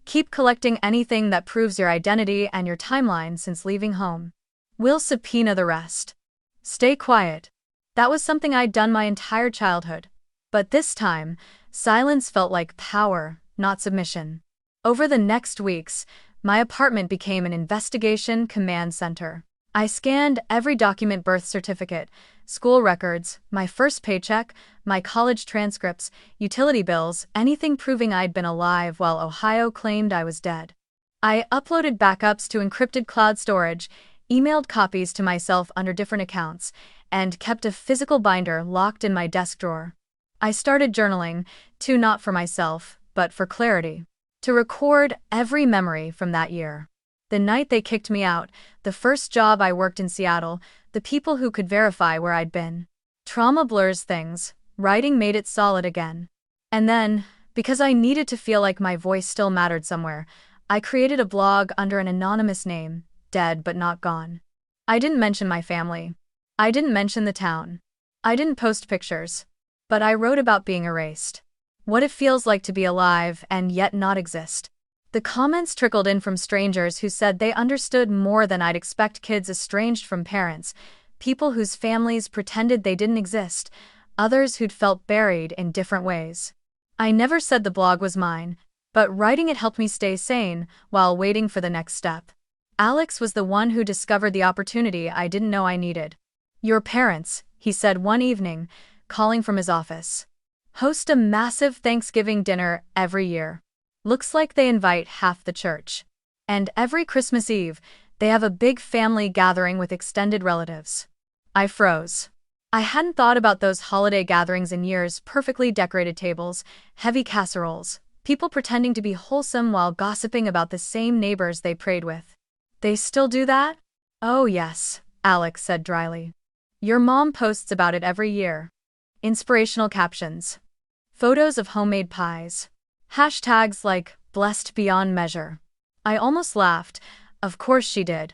Keep collecting anything that proves your identity and your timeline since leaving home. We'll subpoena the rest." Stay quiet. That was something I'd done my entire childhood. But this time, silence felt like power, not submission. Over the next weeks, my apartment became an investigation command center. I scanned every document: birth certificate, school records, my first paycheck, my college transcripts, utility bills, anything proving I'd been alive while Ohio claimed I was dead. I uploaded backups to encrypted cloud storage, emailed copies to myself under different accounts, and kept a physical binder locked in my desk drawer. I started journaling, too, not for myself, but for clarity. To record every memory from that year. The night they kicked me out, the first job I worked in Seattle, the people who could verify where I'd been. Trauma blurs things, writing made it solid again. And then, because I needed to feel like my voice still mattered somewhere, I created a blog under an anonymous name, Dead But Not Gone. I didn't mention my family. I didn't mention the town. I didn't post pictures. But I wrote about being erased. What it feels like to be alive and yet not exist. The comments trickled in from strangers who said they understood more than I'd expect: kids estranged from parents, people whose families pretended they didn't exist, others who'd felt buried in different ways. I never said the blog was mine, but writing it helped me stay sane while waiting for the next step. Alex was the one who discovered the opportunity I didn't know I needed. "Your parents," he said one evening, calling from his office, "host a massive Thanksgiving dinner every year. Looks like they invite half the church. And every Christmas Eve, they have a big family gathering with extended relatives." I froze. I hadn't thought about those holiday gatherings in years: perfectly decorated tables, heavy casseroles, people pretending to be wholesome while gossiping about the same neighbors they prayed with. "They still do that?" "Oh yes," Alex said dryly. "Your mom posts about it every year. Inspirational captions. Photos of homemade pies. Hashtags like, blessed beyond measure." I almost laughed. Of course she did.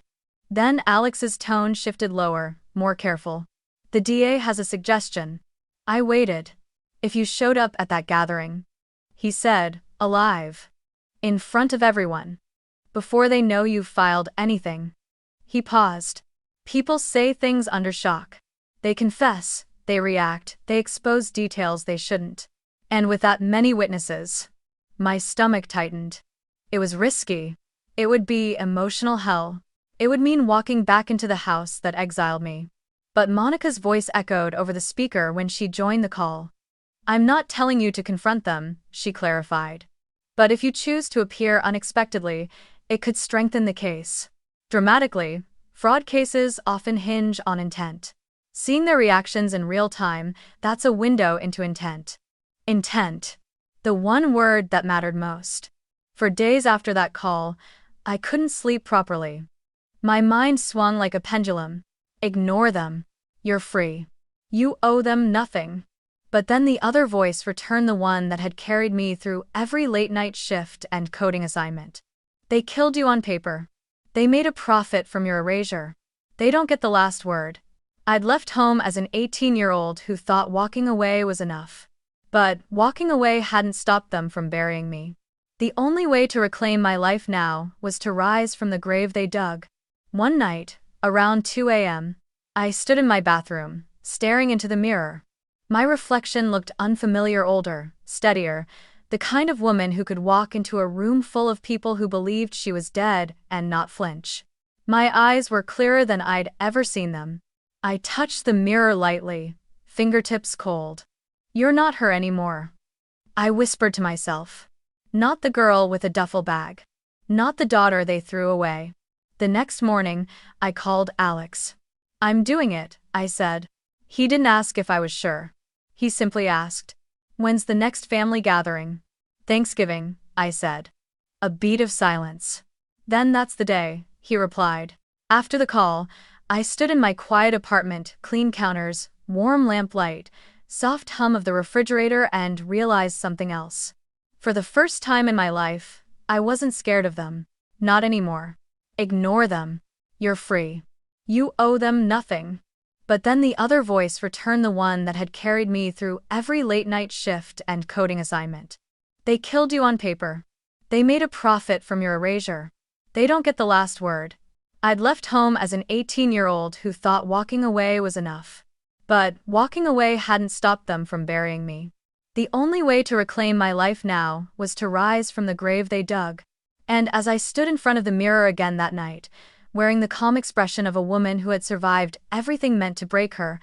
Then Alex's tone shifted lower, more careful. "The DA has a suggestion." I waited. "If you showed up at that gathering," he said, alive, "in front of everyone, before they know you've filed anything." He paused. "People say things under shock. They confess, they react, they expose details they shouldn't. And with that many witnesses." My stomach tightened. It was risky. It would be emotional hell. It would mean walking back into the house that exiled me. But Monica's voice echoed over the speaker when she joined the call. "I'm not telling you to confront them," she clarified. "But if you choose to appear unexpectedly, it could strengthen the case. Dramatically, fraud cases often hinge on intent. Seeing their reactions in real time, that's a window into intent." Intent. The one word that mattered most. For days after that call, I couldn't sleep properly. My mind swung like a pendulum. Ignore them. You're free. You owe them nothing. But then the other voice returned, the one that had carried me through every late-night shift and coding assignment. They killed you on paper. They made a profit from your erasure. They don't get the last word. I'd left home as an 18-year-old who thought walking away was enough. But walking away hadn't stopped them from burying me. The only way to reclaim my life now was to rise from the grave they dug. One night, around 2 a.m., I stood in my bathroom, staring into the mirror. My reflection looked unfamiliar, older, steadier, the kind of woman who could walk into a room full of people who believed she was dead and not flinch. My eyes were clearer than I'd ever seen them. I touched the mirror lightly, fingertips cold. You're not her anymore. I whispered to myself. Not the girl with a duffel bag. Not the daughter they threw away. The next morning, I called Alex. I'm doing it, I said. He didn't ask if I was sure. He simply asked, when's the next family gathering? Thanksgiving, I said. A beat of silence. Then that's the day, he replied. After the call, I stood in my quiet apartment, clean counters, warm lamplight, soft hum of the refrigerator, and realized something else. For the first time in my life, I wasn't scared of them. Not anymore. Ignore them. You're free. You owe them nothing. But then the other voice returned, the one that had carried me through every late-night shift and coding assignment. They killed you on paper. They made a profit from your erasure. They don't get the last word. I'd left home as an 18-year-old who thought walking away was enough. But walking away hadn't stopped them from burying me. The only way to reclaim my life now was to rise from the grave they dug. And as I stood in front of the mirror again that night, wearing the calm expression of a woman who had survived everything meant to break her,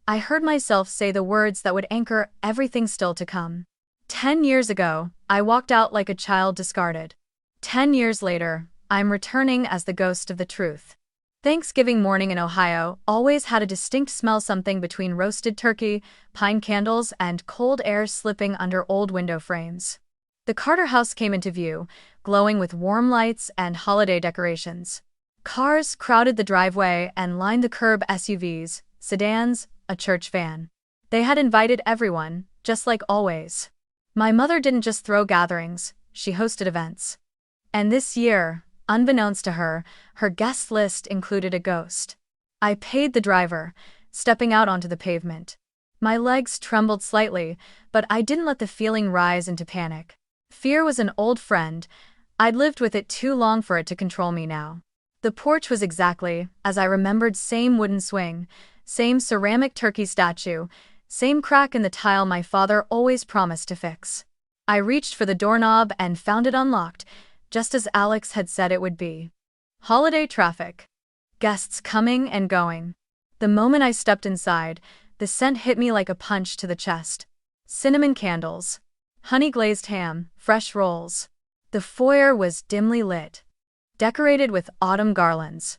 I heard myself say the words that would anchor everything still to come. 10 years ago, I walked out like a child discarded. 10 years later, I'm returning as the ghost of the truth. Thanksgiving morning in Ohio always had a distinct smell, something between roasted turkey, pine candles, and cold air slipping under old window frames. The Carter house came into view, glowing with warm lights and holiday decorations. Cars crowded the driveway and lined the curb, SUVs, sedans, a church van. They had invited everyone, just like always. My mother didn't just throw gatherings, she hosted events. And this year, unbeknownst to her, her guest list included a ghost. I paid the driver, stepping out onto the pavement. My legs trembled slightly, but I didn't let the feeling rise into panic. Fear was an old friend. I'd lived with it too long for it to control me now. The porch was exactly as I remembered, same wooden swing, same ceramic turkey statue, same crack in the tile my father always promised to fix. I reached for the doorknob and found it unlocked, just as Alex had said it would be. Holiday traffic. Guests coming and going. The moment I stepped inside, the scent hit me like a punch to the chest. Cinnamon candles. Honey-glazed ham, fresh rolls. The foyer was dimly lit, decorated with autumn garlands.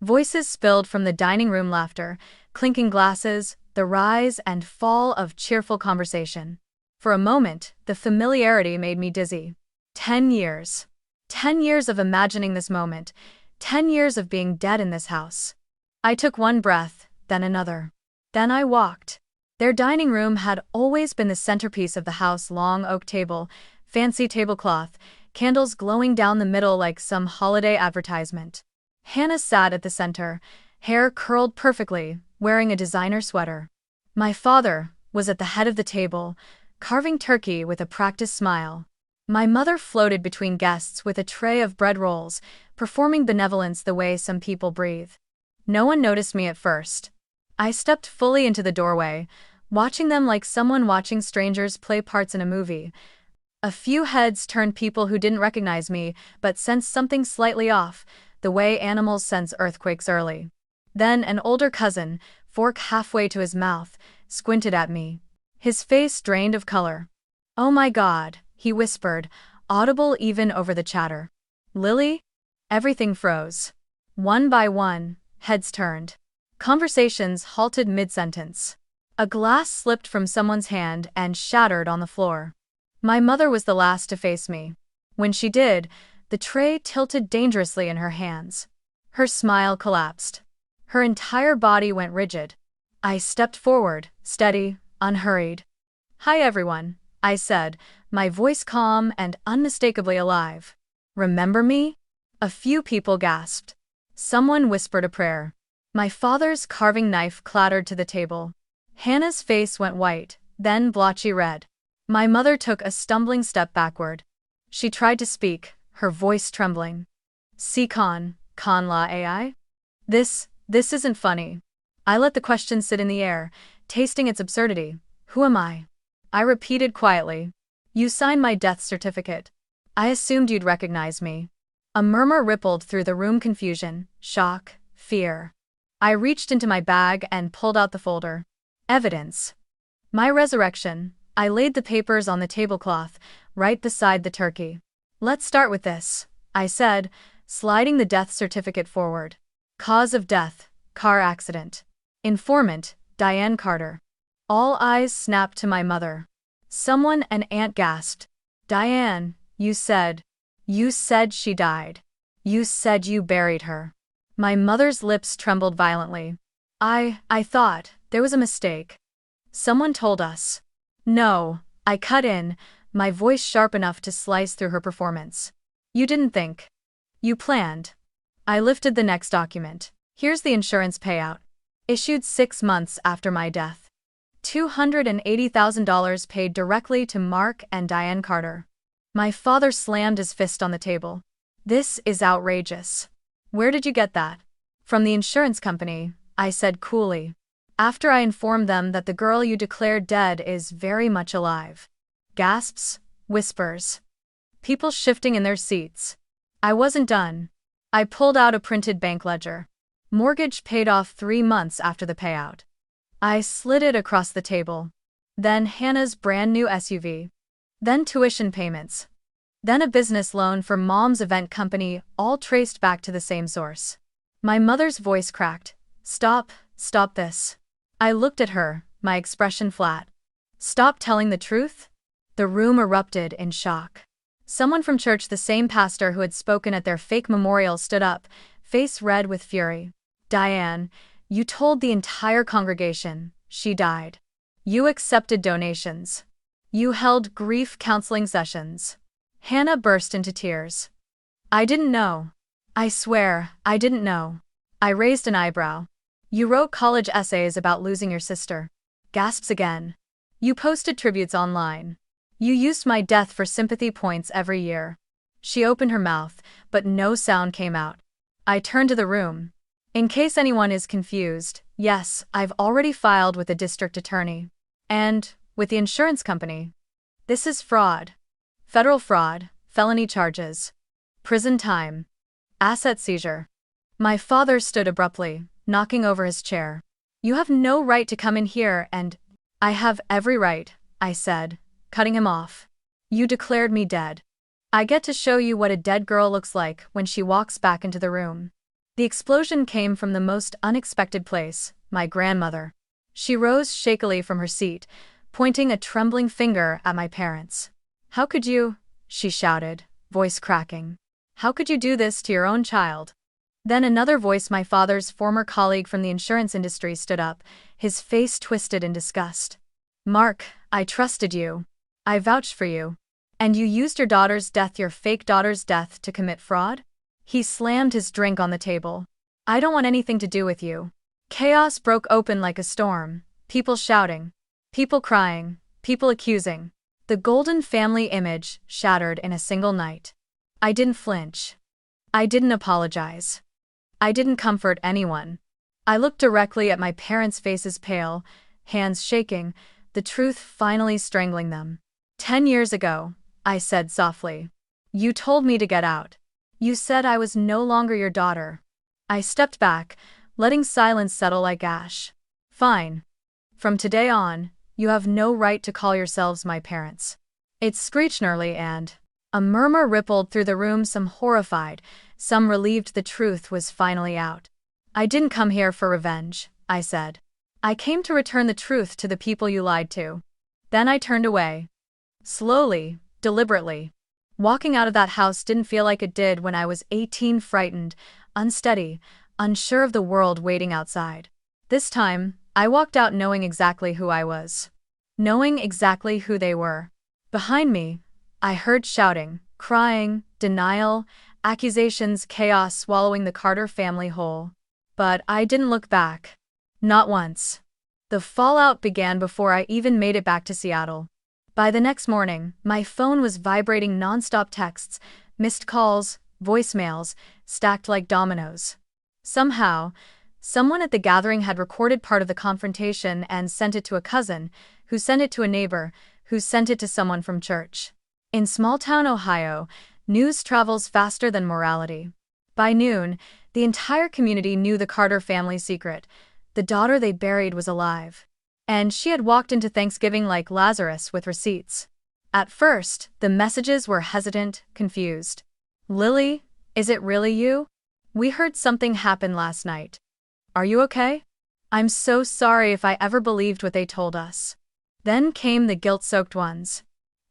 Voices spilled from the dining room, laughter, clinking glasses, the rise and fall of cheerful conversation. For a moment, the familiarity made me dizzy. 10 years. 10 years of imagining this moment. 10 years of being dead in this house. I took one breath, then another. Then I walked. Their dining room had always been the centerpiece of the house, long oak table, fancy tablecloth, candles glowing down the middle like some holiday advertisement. Hannah sat at the center, hair curled perfectly, wearing a designer sweater. My father was at the head of the table, carving turkey with a practiced smile. My mother floated between guests with a tray of bread rolls, performing benevolence the way some people breathe. No one noticed me at first. I stepped fully into the doorway, watching them like someone watching strangers play parts in a movie. A few heads turned, people who didn't recognize me but sensed something slightly off, the way animals sense earthquakes early. Then an older cousin, fork halfway to his mouth, squinted at me. His face drained of color. "Oh my God," he whispered, audible even over the chatter. "Lily?" Everything froze. One by one, heads turned. Conversations halted mid-sentence. A glass slipped from someone's hand and shattered on the floor. My mother was the last to face me. When she did, The tray tilted dangerously in her hands. Her smile collapsed. Her entire body went rigid. I stepped forward, steady, unhurried. "Hi everyone," I said, my voice calm and unmistakably alive. "Remember me?" A few people gasped. Someone whispered a prayer. My father's carving knife clattered to the table. Hannah's face went white, then blotchy red. My mother took a stumbling step backward. She tried to speak, her voice trembling. Con la AI? This isn't funny." I let the question sit in the air, tasting its absurdity. "Who am I?" I repeated quietly. "You signed my death certificate. I assumed you'd recognize me." A murmur rippled through the room, confusion, shock, fear. I reached into my bag and pulled out the folder. Evidence. My resurrection. I laid the papers on the tablecloth, right beside the turkey. "Let's start with this," I said, sliding the death certificate forward. Cause of death, car accident. Informant, Diane Carter. All eyes snapped to my mother. Someone, an aunt, gasped. "Diane, you said she died. You said you buried her." My mother's lips trembled violently. I thought there was a mistake. Someone told us." "No," I cut in, my voice sharp enough to slice through her performance. "You didn't think. You planned." I lifted the next document. "Here's the insurance payout. Issued 6 months after my death. $280,000 paid directly to Mark and Diane Carter." My father slammed his fist on the table. "This is outrageous. Where did you get that?" "From the insurance company," I said coolly. "After I informed them that the girl you declared dead is very much alive." Gasps, whispers. People shifting in their seats. I wasn't done. I pulled out a printed bank ledger. Mortgage paid off 3 months after the payout. I slid it across the table. Then Hannah's brand new SUV. Then tuition payments. Then a business loan for Mom's event company, all traced back to the same source. My mother's voice cracked. Stop this." I looked at her, my expression flat. "Stop telling the truth?" The room erupted in shock. Someone from church, the same pastor who had spoken at their fake memorial, stood up, face red with fury. "Diane, you told the entire congregation she died. You accepted donations. You held grief counseling sessions." Hannah burst into tears. "I didn't know. I swear, I didn't know." I raised an eyebrow. "You wrote college essays about losing your sister." Gasps again. "You posted tributes online. You used my death for sympathy points every year." She opened her mouth, but no sound came out. I turned to the room. "In case anyone is confused, yes, I've already filed with the district attorney. And with the insurance company. This is fraud. Federal fraud, felony charges. Prison time. Asset seizure." My father stood abruptly, knocking over his chair. "You have no right to come in here and—" "I have every right," I said, cutting him off. "You declared me dead. I get to show you what a dead girl looks like when she walks back into the room." The explosion came from the most unexpected place, my grandmother. She rose shakily from her seat, pointing a trembling finger at my parents. "How could you?" she shouted, voice cracking. "How could you do this to your own child?" Then another voice, my father's former colleague from the insurance industry, stood up, his face twisted in disgust. "Mark, I trusted you. I vouched for you. And you used your fake daughter's death to commit fraud?" He slammed his drink on the table. "I don't want anything to do with you." Chaos broke open like a storm, people shouting, people crying, people accusing. The golden family image shattered in a single night. I didn't flinch. I didn't apologize. I didn't comfort anyone. I looked directly at my parents' faces, pale, hands shaking, the truth finally strangling them. 10 years ago, I said softly. You told me to get out. You said I was no longer your daughter. I stepped back, letting silence settle like ash. Fine. From today on, you have no right to call yourselves my parents. It screeched nearly, and a murmur rippled through the room, some horrified, some relieved the truth was finally out. I didn't come here for revenge, I said. I came to return the truth to the people you lied to. Then I turned away. Slowly, deliberately. Walking out of that house didn't feel like it did when I was 18, frightened, unsteady, unsure of the world waiting outside. This time, I walked out knowing exactly who I was. Knowing exactly who they were. Behind me, I heard shouting, crying, denial, accusations, chaos swallowing the Carter family whole. But I didn't look back. Not once. The fallout began before I even made it back to Seattle. By the next morning, my phone was vibrating nonstop texts, missed calls, voicemails, stacked like dominoes. Somehow, someone at the gathering had recorded part of the confrontation and sent it to a cousin, who sent it to a neighbor, who sent it to someone from church. In small-town Ohio, news travels faster than morality. By noon, the entire community knew the Carter family's secret. The daughter they buried was alive. And she had walked into Thanksgiving like Lazarus with receipts. At first, the messages were hesitant, confused. "Lily, is it really you? We heard something happen last night. Are you okay? I'm so sorry if I ever believed what they told us." Then came the guilt-soaked ones.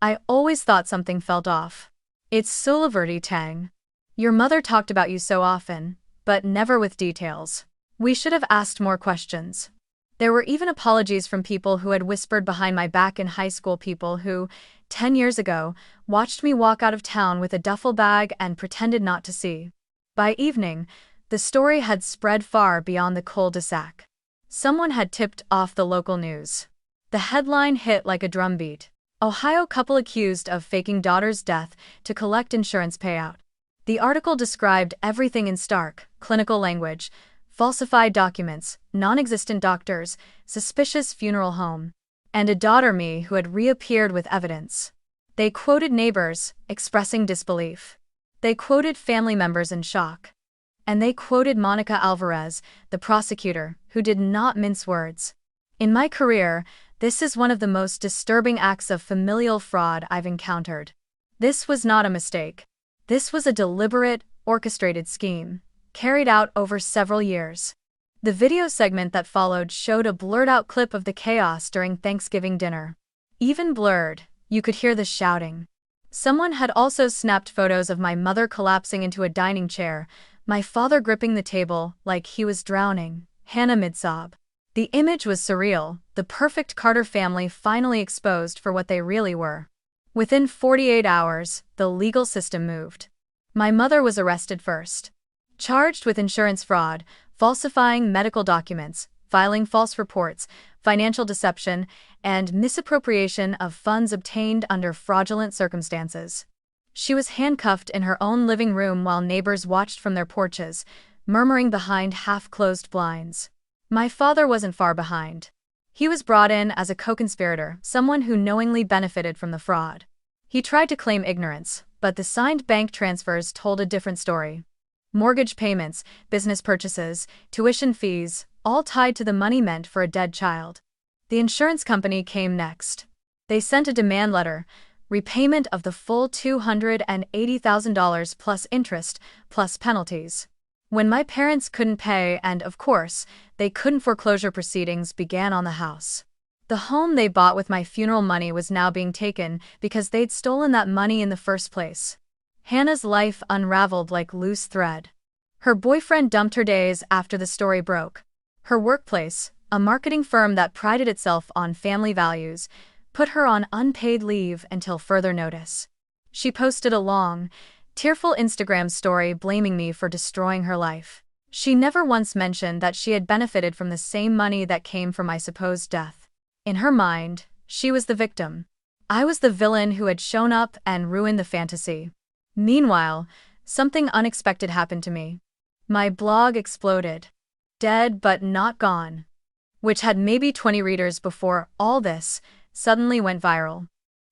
"I always thought something felt off. It's Sulliverty Tang. Your mother talked about you so often, but never with details. We should have asked more questions." There were even apologies from people who had whispered behind my back in high school, people who, 10 years ago, watched me walk out of town with a duffel bag and pretended not to see. By evening, the story had spread far beyond the cul-de-sac. Someone had tipped off the local news. The headline hit like a drumbeat. Ohio couple accused of faking daughter's death to collect insurance payout. The article described everything in stark, clinical language: falsified documents, non-existent doctors, suspicious funeral home, and a daughter me who had reappeared with evidence. They quoted neighbors, expressing disbelief. They quoted family members in shock. And they quoted Monica Alvarez, the prosecutor, who did not mince words. In my career, this is one of the most disturbing acts of familial fraud I've encountered. This was not a mistake. This was a deliberate, orchestrated scheme, carried out over several years. The video segment that followed showed a blurred-out clip of the chaos during Thanksgiving dinner. Even blurred, you could hear the shouting. Someone had also snapped photos of my mother collapsing into a dining chair, my father gripping the table like he was drowning, Hannah mid-sob. The image was surreal, the perfect Carter family finally exposed for what they really were. Within 48 hours, the legal system moved. My mother was arrested first. Charged with insurance fraud, falsifying medical documents, filing false reports, financial deception, and misappropriation of funds obtained under fraudulent circumstances. She was handcuffed in her own living room while neighbors watched from their porches, murmuring behind half-closed blinds. My father wasn't far behind. He was brought in as a co-conspirator, someone who knowingly benefited from the fraud. He tried to claim ignorance, but the signed bank transfers told a different story. Mortgage payments, business purchases, tuition fees, all tied to the money meant for a dead child. The insurance company came next. They sent a demand letter, repayment of the full $280,000 plus interest, plus penalties. When my parents couldn't pay and, of course, they couldn't, foreclosure proceedings began on the house. The home they bought with my funeral money was now being taken because they'd stolen that money in the first place. Hannah's life unraveled like loose thread. Her boyfriend dumped her days after the story broke. Her workplace, a marketing firm that prided itself on family values, put her on unpaid leave until further notice. She posted a long, tearful Instagram story blaming me for destroying her life. She never once mentioned that she had benefited from the same money that came from my supposed death. In her mind, she was the victim. I was the villain who had shown up and ruined the fantasy. Meanwhile, something unexpected happened to me. My blog exploded. Dead but not gone, which had maybe 20 readers before all this, suddenly went viral.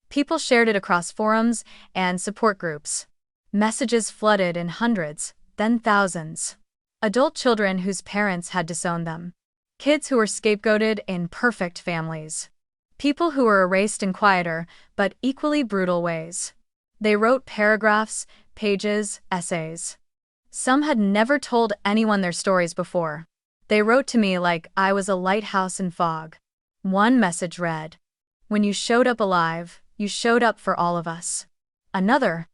People shared it across forums and support groups. Messages flooded in hundreds, then thousands. Adult children whose parents had disowned them. Kids who were scapegoated in perfect families. People who were erased in quieter, but equally brutal ways. They wrote paragraphs, pages, essays. Some had never told anyone their stories before. They wrote to me like I was a lighthouse in fog. One message read, "When you showed up alive, you showed up for all of us." Another,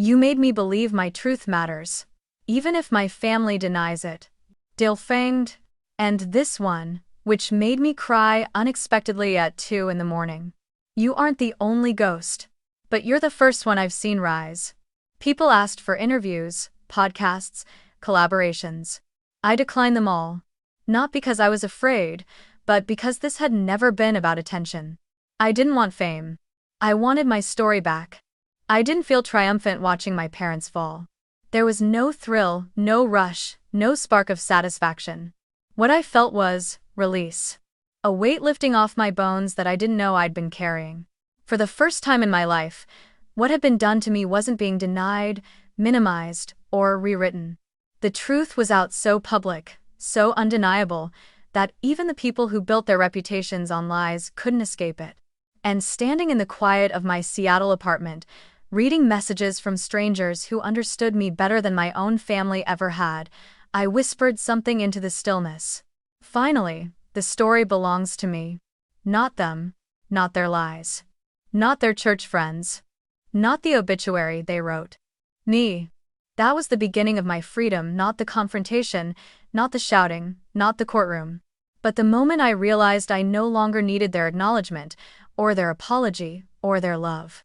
You made me believe my truth matters, even if my family denies it. Dilfanged. And this one, which made me cry unexpectedly at 2 in the morning. You aren't the only ghost, but you're the first one I've seen rise. People asked for interviews, podcasts, collaborations. I declined them all. Not because I was afraid, but because this had never been about attention. I didn't want fame. I wanted my story back. I didn't feel triumphant watching my parents fall. There was no thrill, no rush, no spark of satisfaction. What I felt was release. A weight lifting off my bones that I didn't know I'd been carrying. For the first time in my life, what had been done to me wasn't being denied, minimized, or rewritten. The truth was out so public, so undeniable, that even the people who built their reputations on lies couldn't escape it. And standing in the quiet of my Seattle apartment, reading messages from strangers who understood me better than my own family ever had, I whispered something into the stillness. Finally, the story belongs to me. Not them, not their lies. Not their church friends. Not the obituary they wrote. Me. That was the beginning of my freedom, not the confrontation, not the shouting, not the courtroom. But the moment I realized I no longer needed their acknowledgement, or their apology, or their love.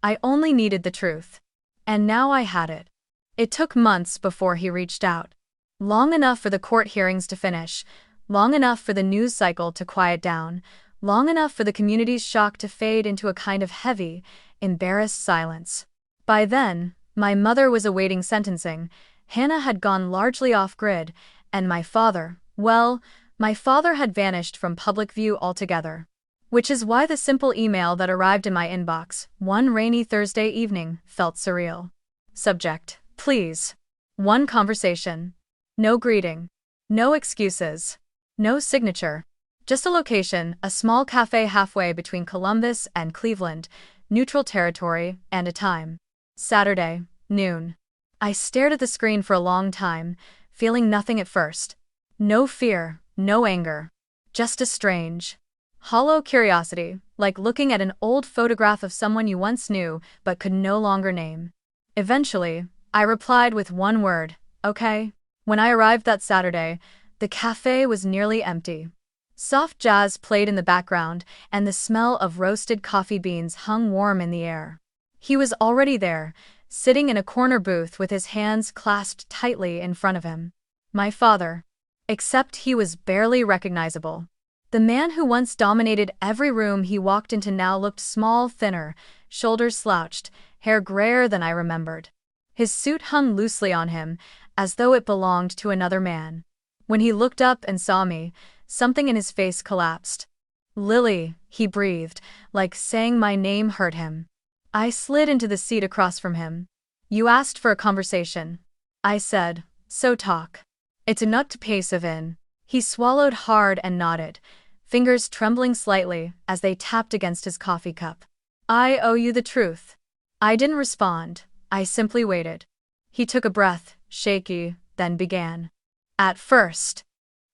I only needed the truth. And now I had it. It took months before he reached out. Long enough for the court hearings to finish, long enough for the news cycle to quiet down, long enough for the community's shock to fade into a kind of heavy, embarrassed silence. By then, my mother was awaiting sentencing, Hannah had gone largely off-grid, and my father, well, my father had vanished from public view altogether. Which is why the simple email that arrived in my inbox, one rainy Thursday evening, felt surreal. Subject: please. One conversation. No greeting. No excuses. No signature. Just a location, a small cafe halfway between Columbus and Cleveland, neutral territory, and a time. Saturday, noon. I stared at the screen for a long time, feeling nothing at first. No fear, no anger. Just a strange, hollow curiosity, like looking at an old photograph of someone you once knew but could no longer name. Eventually, I replied with one word, okay. When I arrived that Saturday, the cafe was nearly empty. Soft jazz played in the background, and the smell of roasted coffee beans hung warm in the air. He was already there, sitting in a corner booth with his hands clasped tightly in front of him. My father. Except he was barely recognizable. The man who once dominated every room he walked into now looked small, thinner, shoulders slouched, hair grayer than I remembered. His suit hung loosely on him, as though it belonged to another man. When he looked up and saw me, something in his face collapsed. Lily, he breathed, like saying my name hurt him. I slid into the seat across from him. You asked for a conversation. I said, so talk. It's a nut to pace of in. He swallowed hard and nodded, fingers trembling slightly as they tapped against his coffee cup. I owe you the truth. I didn't respond, I simply waited. He took a breath, shaky, then began. At first,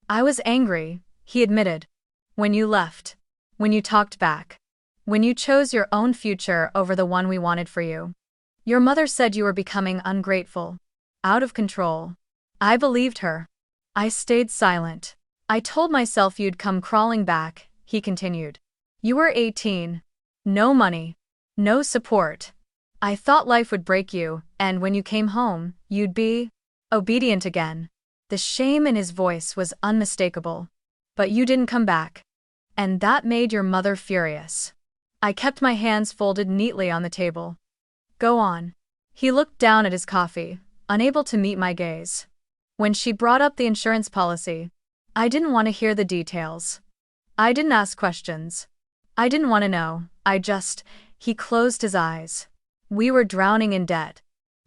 I was angry, he admitted. When you left. When you talked back. When you chose your own future over the one we wanted for you. Your mother said you were becoming ungrateful. Out of control. I believed her. I stayed silent. I told myself you'd come crawling back, he continued. You were 18. No money. No support. I thought life would break you, and when you came home, you'd be obedient again. The shame in his voice was unmistakable. But you didn't come back. And that made your mother furious. I kept my hands folded neatly on the table. Go on. He looked down at his coffee, unable to meet my gaze. When she brought up the insurance policy, I didn't want to hear the details. I didn't ask questions. I didn't want to know, he closed his eyes. We were drowning in debt.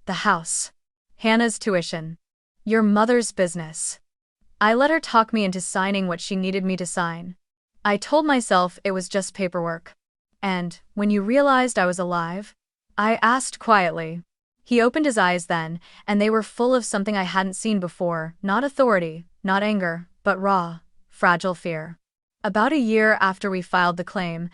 The house. Hannah's tuition. Your mother's business. I let her talk me into signing what she needed me to sign. I told myself it was just paperwork. And, when you realized I was alive? I asked quietly. He opened his eyes then, and they were full of something I hadn't seen before, not authority, not anger, but raw, fragile fear. About a year after we filed the claim,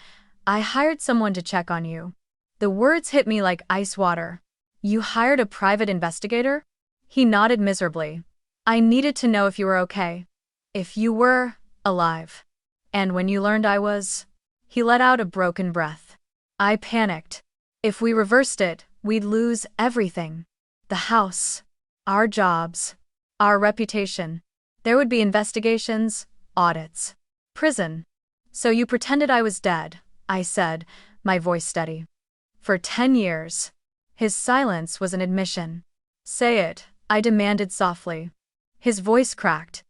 I hired someone to check on you. The words hit me like ice water. You hired a private investigator? He nodded miserably. I needed to know if you were okay. If you were alive. And when you learned I was? He let out a broken breath. I panicked. If we reversed it, we'd lose everything. The house. Our jobs. Our reputation. There would be investigations, audits. Prison. So you pretended I was dead, I said, my voice steady. For 10 years. His silence was an admission. Say it, I demanded softly. His voice cracked.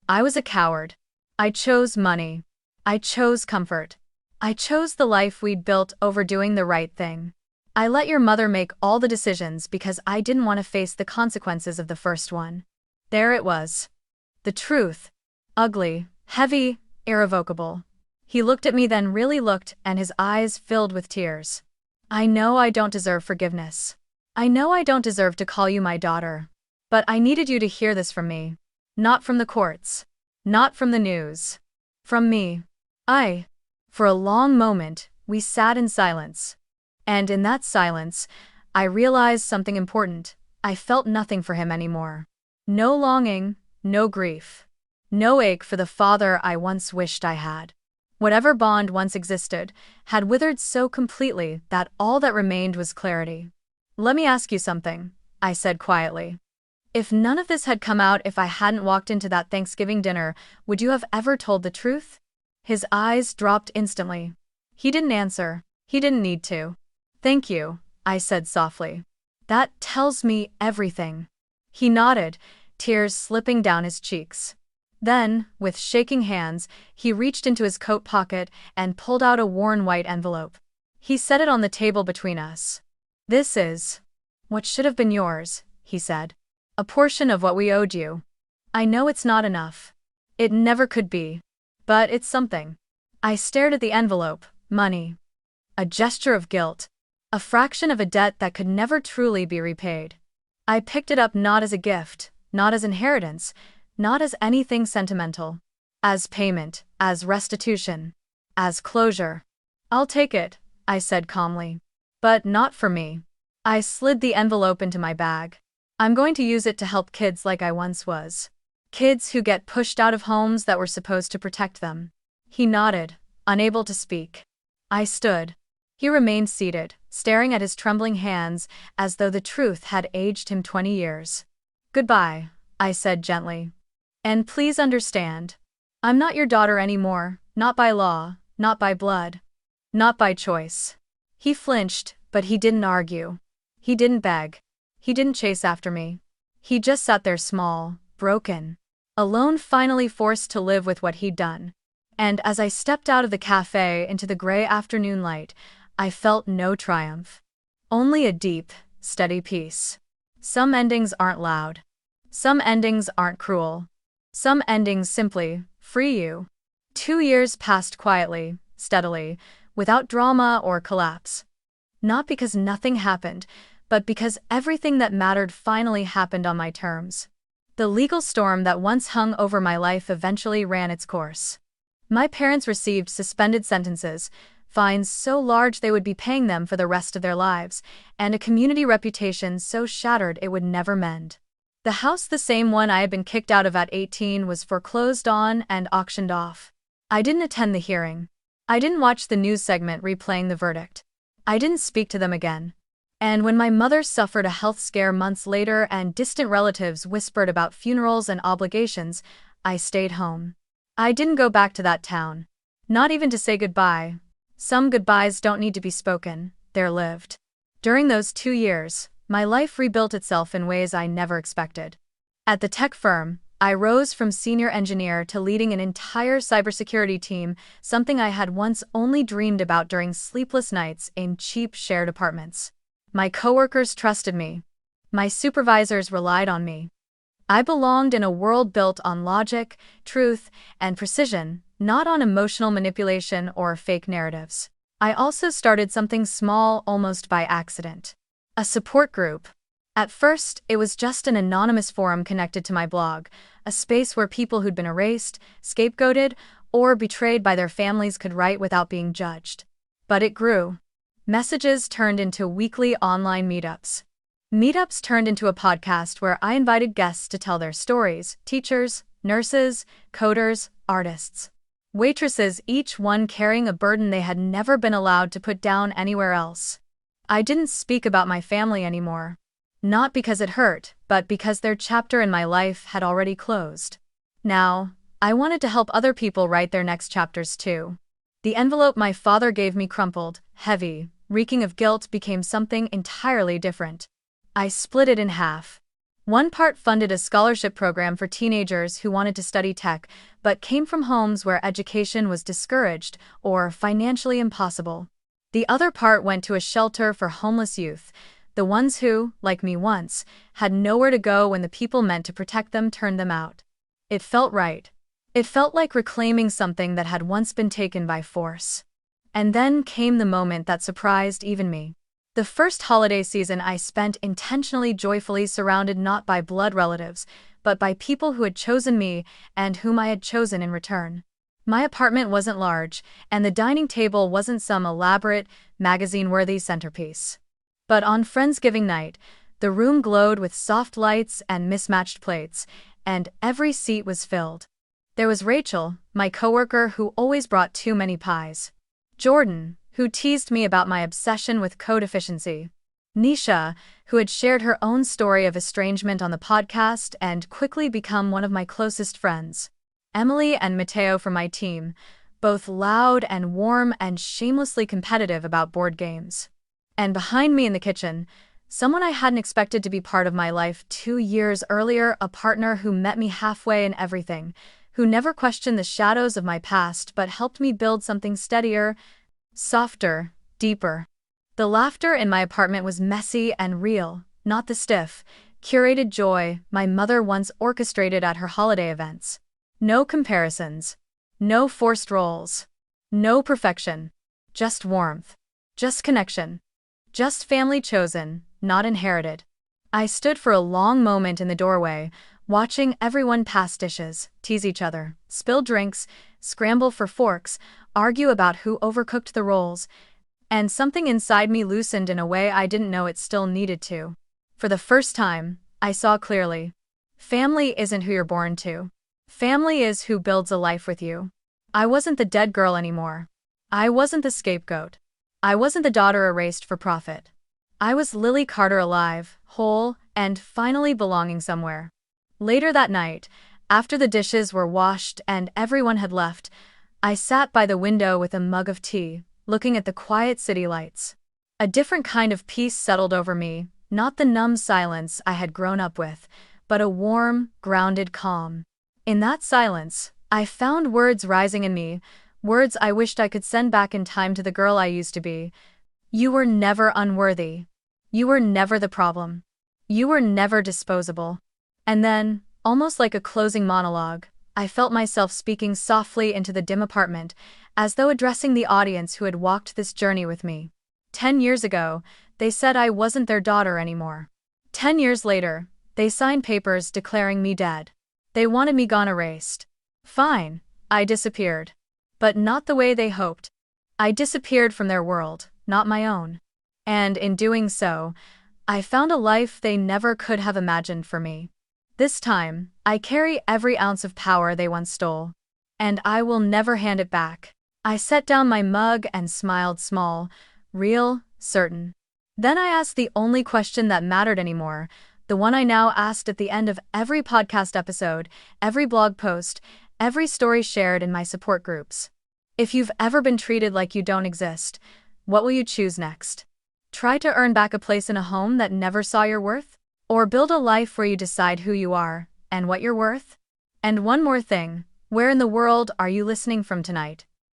I was a coward. I chose money. I chose comfort. I chose the life we'd built over doing the right thing. I let your mother make all the decisions because I didn't want to face the consequences of the first one. There it was. The truth. Ugly, heavy, irrevocable. He looked at me, then really looked, and his eyes filled with tears. I know I don't deserve forgiveness. I know I don't deserve to call you my daughter. But I needed you to hear this from me. Not from the courts. Not from the news. From me. For a long moment, we sat in silence. And in that silence, I realized something important. I felt nothing for him anymore. No longing, no grief. No ache for the father I once wished I had. Whatever bond once existed had withered so completely that all that remained was clarity. Let me ask you something, I said quietly. If none of this had come out, if I hadn't walked into that Thanksgiving dinner, would you have ever told the truth? His eyes dropped instantly. He didn't answer. He didn't need to. Thank you, I said softly. That tells me everything. He nodded, tears slipping down his cheeks. Then, with shaking hands, he reached into his coat pocket and pulled out a worn white envelope. He set it on the table between us. This is what should have been yours, he said. A portion of what we owed you. I know it's not enough. It never could be. But it's something. I stared at the envelope. Money. A gesture of guilt. A fraction of a debt that could never truly be repaid. I picked it up not as a gift, not as inheritance, not as anything sentimental. As payment, as restitution, as closure. I'll take it, I said calmly. But not for me. I slid the envelope into my bag. I'm going to use it to help kids like I once was. Kids who get pushed out of homes that were supposed to protect them. He nodded, unable to speak. I stood. He remained seated, staring at his trembling hands as though the truth had aged him 20 years. Goodbye, I said gently. And please understand. I'm not your daughter anymore, not by law, not by blood. Not by choice. He flinched, but he didn't argue. He didn't beg. He didn't chase after me. He just sat there small, broken. Alone, finally forced to live with what he'd done. And as I stepped out of the cafe into the gray afternoon light, I felt no triumph. Only a deep, steady peace. Some endings aren't loud. Some endings aren't cruel. Some endings simply free you. 2 years passed quietly, steadily, without drama or collapse. Not because nothing happened, but because everything that mattered finally happened on my terms. The legal storm that once hung over my life eventually ran its course. My parents received suspended sentences, fines so large they would be paying them for the rest of their lives, and a community reputation so shattered it would never mend. The house, the same one I had been kicked out of at 18, was foreclosed on and auctioned off. I didn't attend the hearing. I didn't watch the news segment replaying the verdict. I didn't speak to them again. And when my mother suffered a health scare months later and distant relatives whispered about funerals and obligations, I stayed home. I didn't go back to that town. Not even to say goodbye. Some goodbyes don't need to be spoken, they're lived. During those 2 years, my life rebuilt itself in ways I never expected. At the tech firm, I rose from senior engineer to leading an entire cybersecurity team, something I had once only dreamed about during sleepless nights in cheap shared apartments. My coworkers trusted me. My supervisors relied on me. I belonged in a world built on logic, truth, and precision, not on emotional manipulation or fake narratives. I also started something small almost by accident. A support group. At first, it was just an anonymous forum connected to my blog, a space where people who'd been erased, scapegoated, or betrayed by their families could write without being judged. But it grew. Messages turned into weekly online meetups. Meetups turned into a podcast where I invited guests to tell their stories: teachers, nurses, coders, artists, waitresses, each one carrying a burden they had never been allowed to put down anywhere else. I didn't speak about my family anymore. Not because it hurt, but because their chapter in my life had already closed. Now, I wanted to help other people write their next chapters too. The envelope my father gave me crumpled, heavy, reeking of guilt, became something entirely different. I split it in half. One part funded a scholarship program for teenagers who wanted to study tech, but came from homes where education was discouraged or financially impossible. The other part went to a shelter for homeless youth, the ones who, like me once, had nowhere to go when the people meant to protect them turned them out. It felt right. It felt like reclaiming something that had once been taken by force. And then came the moment that surprised even me. The first holiday season I spent intentionally joyfully surrounded not by blood relatives, but by people who had chosen me and whom I had chosen in return. My apartment wasn't large, and the dining table wasn't some elaborate, magazine-worthy centerpiece. But on Friendsgiving night, the room glowed with soft lights and mismatched plates, and every seat was filled. There was Rachel, my coworker who always brought too many pies. Jordan, who teased me about my obsession with code efficiency. Nisha, who had shared her own story of estrangement on the podcast and quickly become one of my closest friends. Emily and Mateo from my team, both loud and warm and shamelessly competitive about board games. And behind me in the kitchen, someone I hadn't expected to be part of my life 2 years earlier, a partner who met me halfway in everything, who never questioned the shadows of my past but helped me build something steadier, softer, deeper. The laughter in my apartment was messy and real, not the stiff, curated joy my mother once orchestrated at her holiday events. No comparisons. No forced roles. No perfection. Just warmth. Just connection. Just family chosen, not inherited. I stood for a long moment in the doorway, watching everyone pass dishes, tease each other, spill drinks, scramble for forks, argue about who overcooked the rolls, and something inside me loosened in a way I didn't know it still needed to. For the first time, I saw clearly. Family isn't who you're born to. Family is who builds a life with you. I wasn't the dead girl anymore. I wasn't the scapegoat. I wasn't the daughter erased for profit. I was Lily Carter, alive, whole, and finally belonging somewhere. Later that night, after the dishes were washed and everyone had left, I sat by the window with a mug of tea, looking at the quiet city lights. A different kind of peace settled over me, not the numb silence I had grown up with, but a warm, grounded calm. In that silence, I found words rising in me, words I wished I could send back in time to the girl I used to be. You were never unworthy. You were never the problem. You were never disposable. And then, almost like a closing monologue, I felt myself speaking softly into the dim apartment, as though addressing the audience who had walked this journey with me. 10 years ago, they said I wasn't their daughter anymore. 10 years later, they signed papers declaring me dead. They wanted me gone, erased. Fine, I disappeared. But not the way they hoped. I disappeared from their world, not my own. And in doing so, I found a life they never could have imagined for me. This time, I carry every ounce of power they once stole. And I will never hand it back. I set down my mug and smiled, small, real, certain. Then I asked the only question that mattered anymore, the one I now asked at the end of every podcast episode, every blog post, every story shared in my support groups. If you've ever been treated like you don't exist, what will you choose next? Try to earn back a place in a home that never saw your worth? Or build a life where you decide who you are and what you're worth? And one more thing, where in the world are you listening from tonight?